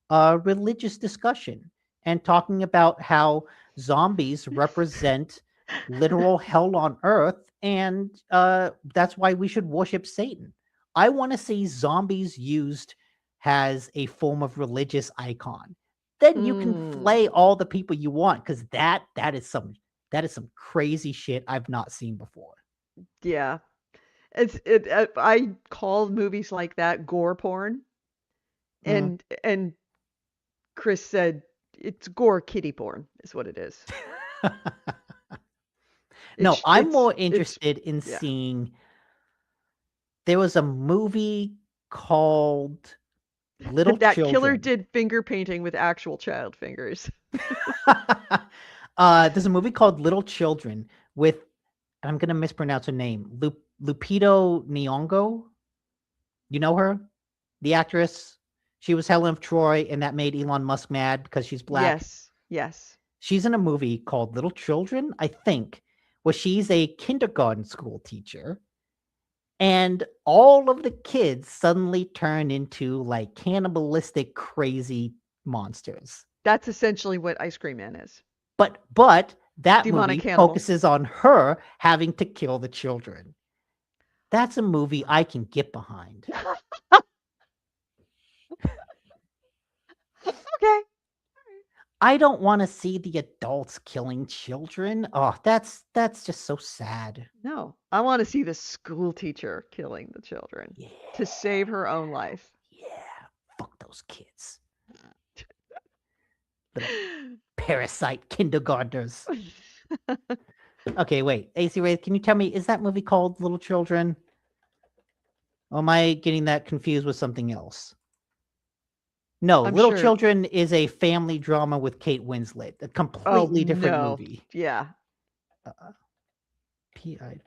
a religious discussion and talking about how zombies represent literal hell on earth, and that's why we should worship Satan. I want to see zombies used as a form of religious icon. Then you can flay all the people you want, because that is some crazy shit I've not seen before. Yeah. I call movies like that gore porn, Mm. and Chris said it's gore kitty porn is what it is. No, I'm more It's interested in yeah. seeing. There was a movie called Little That killer Children. did finger painting with actual child fingers. There's a movie called Little Children with, I'm gonna mispronounce her name, Lupito Nyong'o. You know her, the actress. She was Helen of Troy, and that made Elon Musk mad because she's black. Yes. Yes. She's in a movie called Little Children, I think, where she's a kindergarten school teacher, and all of the kids suddenly turn into like cannibalistic, crazy monsters. That's essentially what Ice Cream Man is. But that Demonic movie cannibal. focuses on her having to kill the children. That's a movie I can get behind. Okay. I don't want to see the adults killing children. Oh, that's just so sad. No, I want to see the school teacher killing the children Yeah, to save her own life. yeah. Fuck those kids. Little parasite kindergartners. Okay, wait. AC Ray, can you tell me, is that movie called Little Children? Or am I getting that confused with something else? No, I'm Little sure. Children is a family drama with Kate Winslet. A Oh completely different no. movie. Yeah, P-I-T.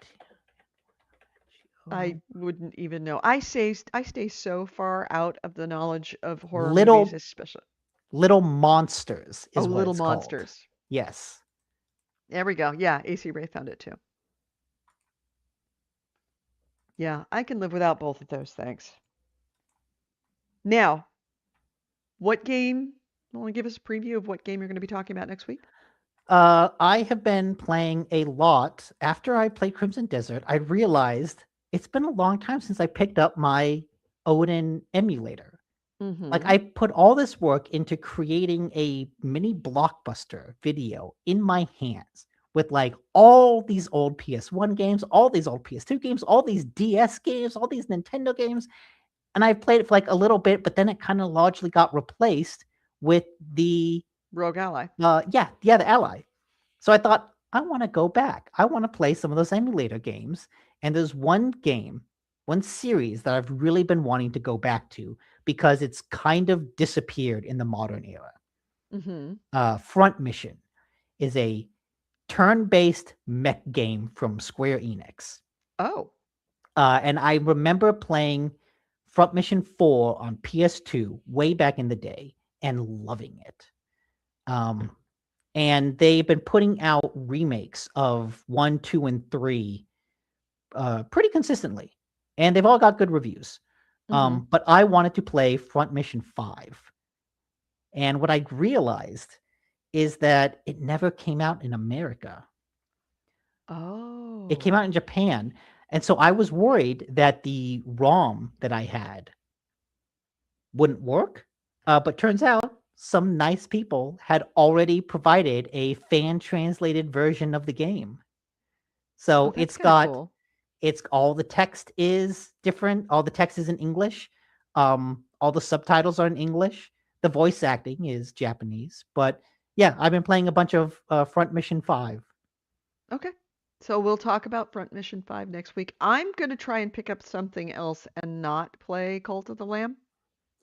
I wouldn't even know. I stay so far out of the knowledge of horror movies, Little especially. Little Monsters Oh, is what Little it's called. Monsters. Yes. There we go. Yeah, AC Ray found it too. Yeah, I can live without both of those things. Now, what game? Want to give us a preview of what game you're going to be talking about next week? I have been playing a lot. After I played Crimson Desert, I realized it's been a long time since I picked up my Odin emulator. Like, Mm-hmm. I put all this work into creating a mini blockbuster video in my hands with like all these old PS1 games, all these old PS2 games, all these DS games, all these Nintendo games. And I played it for like a little bit, but then it kind of largely got replaced with the Rogue Ally. the Ally. So I thought, I want to go back. I want to play some of those emulator games. And there's one game, one series that I've really been wanting to go back to because it's kind of disappeared in the modern era. Mm-hmm. Front Mission is a turn-based mech game from Square Enix. Oh. And I remember playing Front Mission 4 on PS2 way back in the day and loving it. And they've been putting out remakes of 1, 2, and 3 pretty consistently. And they've all got good reviews. Mm-hmm. But I wanted to play Front Mission 5. And what I realized is that it never came out in America. Oh. It came out in Japan. And so I was worried that the ROM that I had wouldn't work. But turns out some nice people had already provided a fan translated version of the game. So Oh, that's kind of cool. it's all the text is different. All the text is in English. All the subtitles are in English. The voice acting is Japanese. But yeah, I've been playing a bunch of Front Mission 5. Okay. So we'll talk about Front Mission 5 next week. I'm going to try and pick up something else and not play Cult of the Lamb.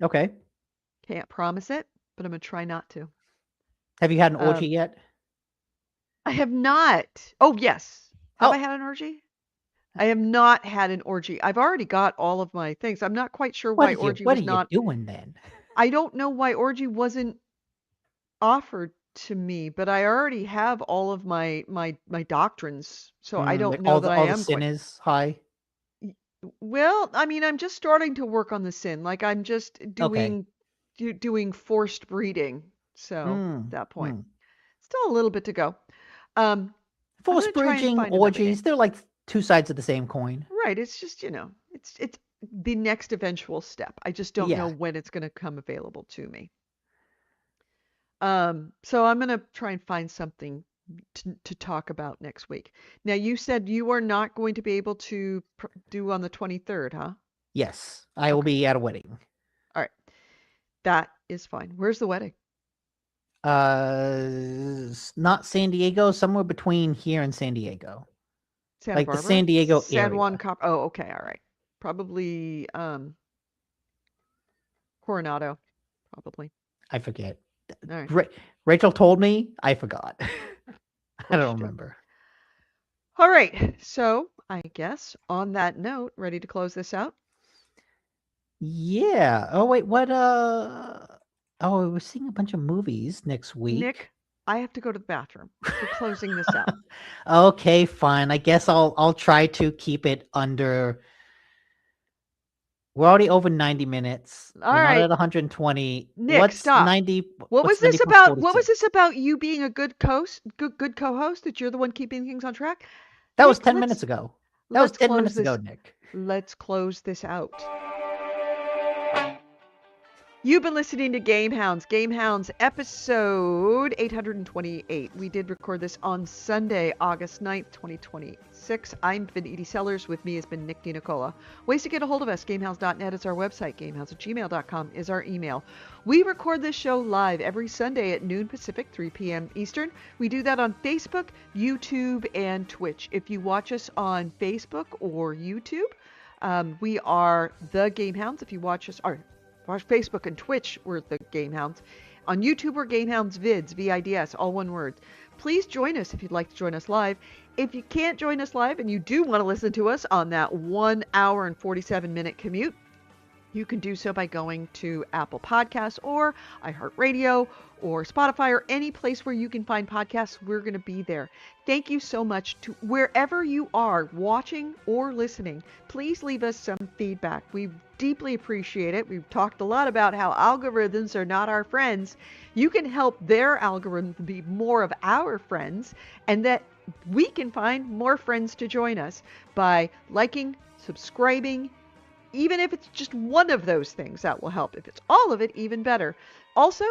Okay. Can't promise it, but I'm going to try not to. Have you had an orgy yet? I have not. Oh, yes. Have I Oh. had an orgy? I have not had an orgy. I've already got all of my things. I'm not quite sure why orgy What was are not. you doing then? I don't know why orgy wasn't offered to me, but I already have all of my doctrines, so I don't Like know that I all the am sin quite. is high. Well, I mean, I'm just starting to work on the sin. Like I'm just Okay. doing forced breeding. So at that point, Mm. still a little bit to go. I'm Force gonna try and bridging, find another game. orgies, they're like two sides of the same coin. Right. It's just, it's the next eventual step. I just don't know Yeah. when it's gonna come available to me. So I'm gonna try and find something to talk about next week. Now, you said you are not going to be able to do on the 23rd, huh? Yes. I will Okay. be at a wedding. All right. That is fine. Where's the wedding? Not San Diego, somewhere between here and San Diego. Santa Like the Barbara? San Diego San Juan area. Cop. Oh, okay. All right. Probably Coronado. Probably. I forget. All right. Rachel told me, I forgot. Of I course don't you did. remember. All right. So I guess on that note, ready to close this out? Yeah. Oh wait, what oh, we're seeing a bunch of movies next week. Nick, I have to go to the bathroom. We're closing this out. Okay, fine. I guess I'll try to keep it under. We're already over 90 minutes. All We're not right. at 120. Nick, What's stop. 90? What was What's 90 this plus about? What was 46? this about you being a good good co-host, that you're the one keeping things on track? That was Nick, 10 minutes ago. That was let's 10 close minutes ago, this. Nick. Let's close this out. You've been listening to GameHounds. GameHounds episode 828. We did record this on Sunday, August 9th, 2026. I've been Edie Sellers. With me has been Nick DiNicola. Ways to get a hold of us. GameHounds.net is our website. GameHounds@gmail.com is our email. We record this show live every Sunday at noon Pacific, 3 p.m. Eastern. We do that on Facebook, YouTube, and Twitch. If you watch us on Facebook or YouTube, we are the GameHounds. If you watch us, watch Facebook and Twitch, we're the GameHounds. On YouTube, we're GameHounds Vids, VIDS, all one word. Please join us if you'd like to join us live. If you can't join us live and you do want to listen to us on that 1 hour and 47-minute commute, you can do so by going to Apple Podcasts or iHeartRadio or Spotify or any place where you can find podcasts. We're going to be there. Thank you so much to wherever you are watching or listening. Please leave us some feedback. We deeply appreciate it. We've talked a lot about how algorithms are not our friends. You can help their algorithm be more of our friends, and that we can find more friends to join us by liking, subscribing. Even if it's just one of those things, that will help. If it's all of it, even better. Also,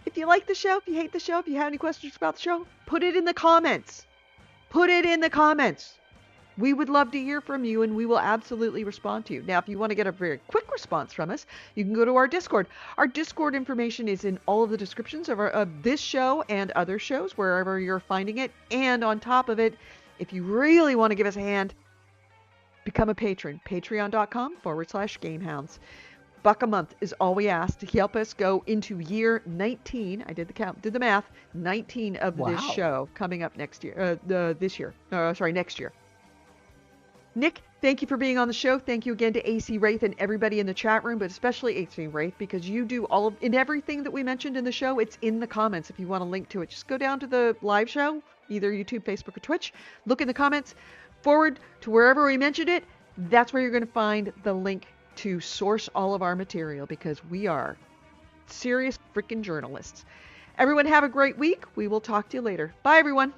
if you like the show, if you hate the show, if you have any questions about the show, put it in the comments. Put it in the comments. We would love to hear from you, and we will absolutely respond to you. Now, if you want to get a very quick response from us, you can go to our Discord. Our Discord information is in all of the descriptions of this show and other shows, wherever you're finding it. And on top of it, if you really want to give us a hand, become a patron. Patreon.com/GameHounds. $1 a month is all we ask to help us go into year 19. I did the math. 19 of this show coming up next year. Next year. Nick, thank you for being on the show. Thank you again to AC Wraith and everybody in the chat room, but especially AC Wraith, because you do in everything that we mentioned in the show, it's in the comments. If you want to link to it, just go down to the live show, either YouTube, Facebook, or Twitch. Look in the comments. Forward to wherever we mentioned it. That's where you're going to find the link to source all of our material, because we are serious freaking journalists. Everyone have a great week. We will talk to you later. Bye, everyone.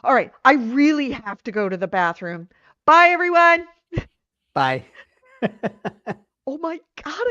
All right, I really have to go to the bathroom. Bye, everyone. Bye. Oh my God,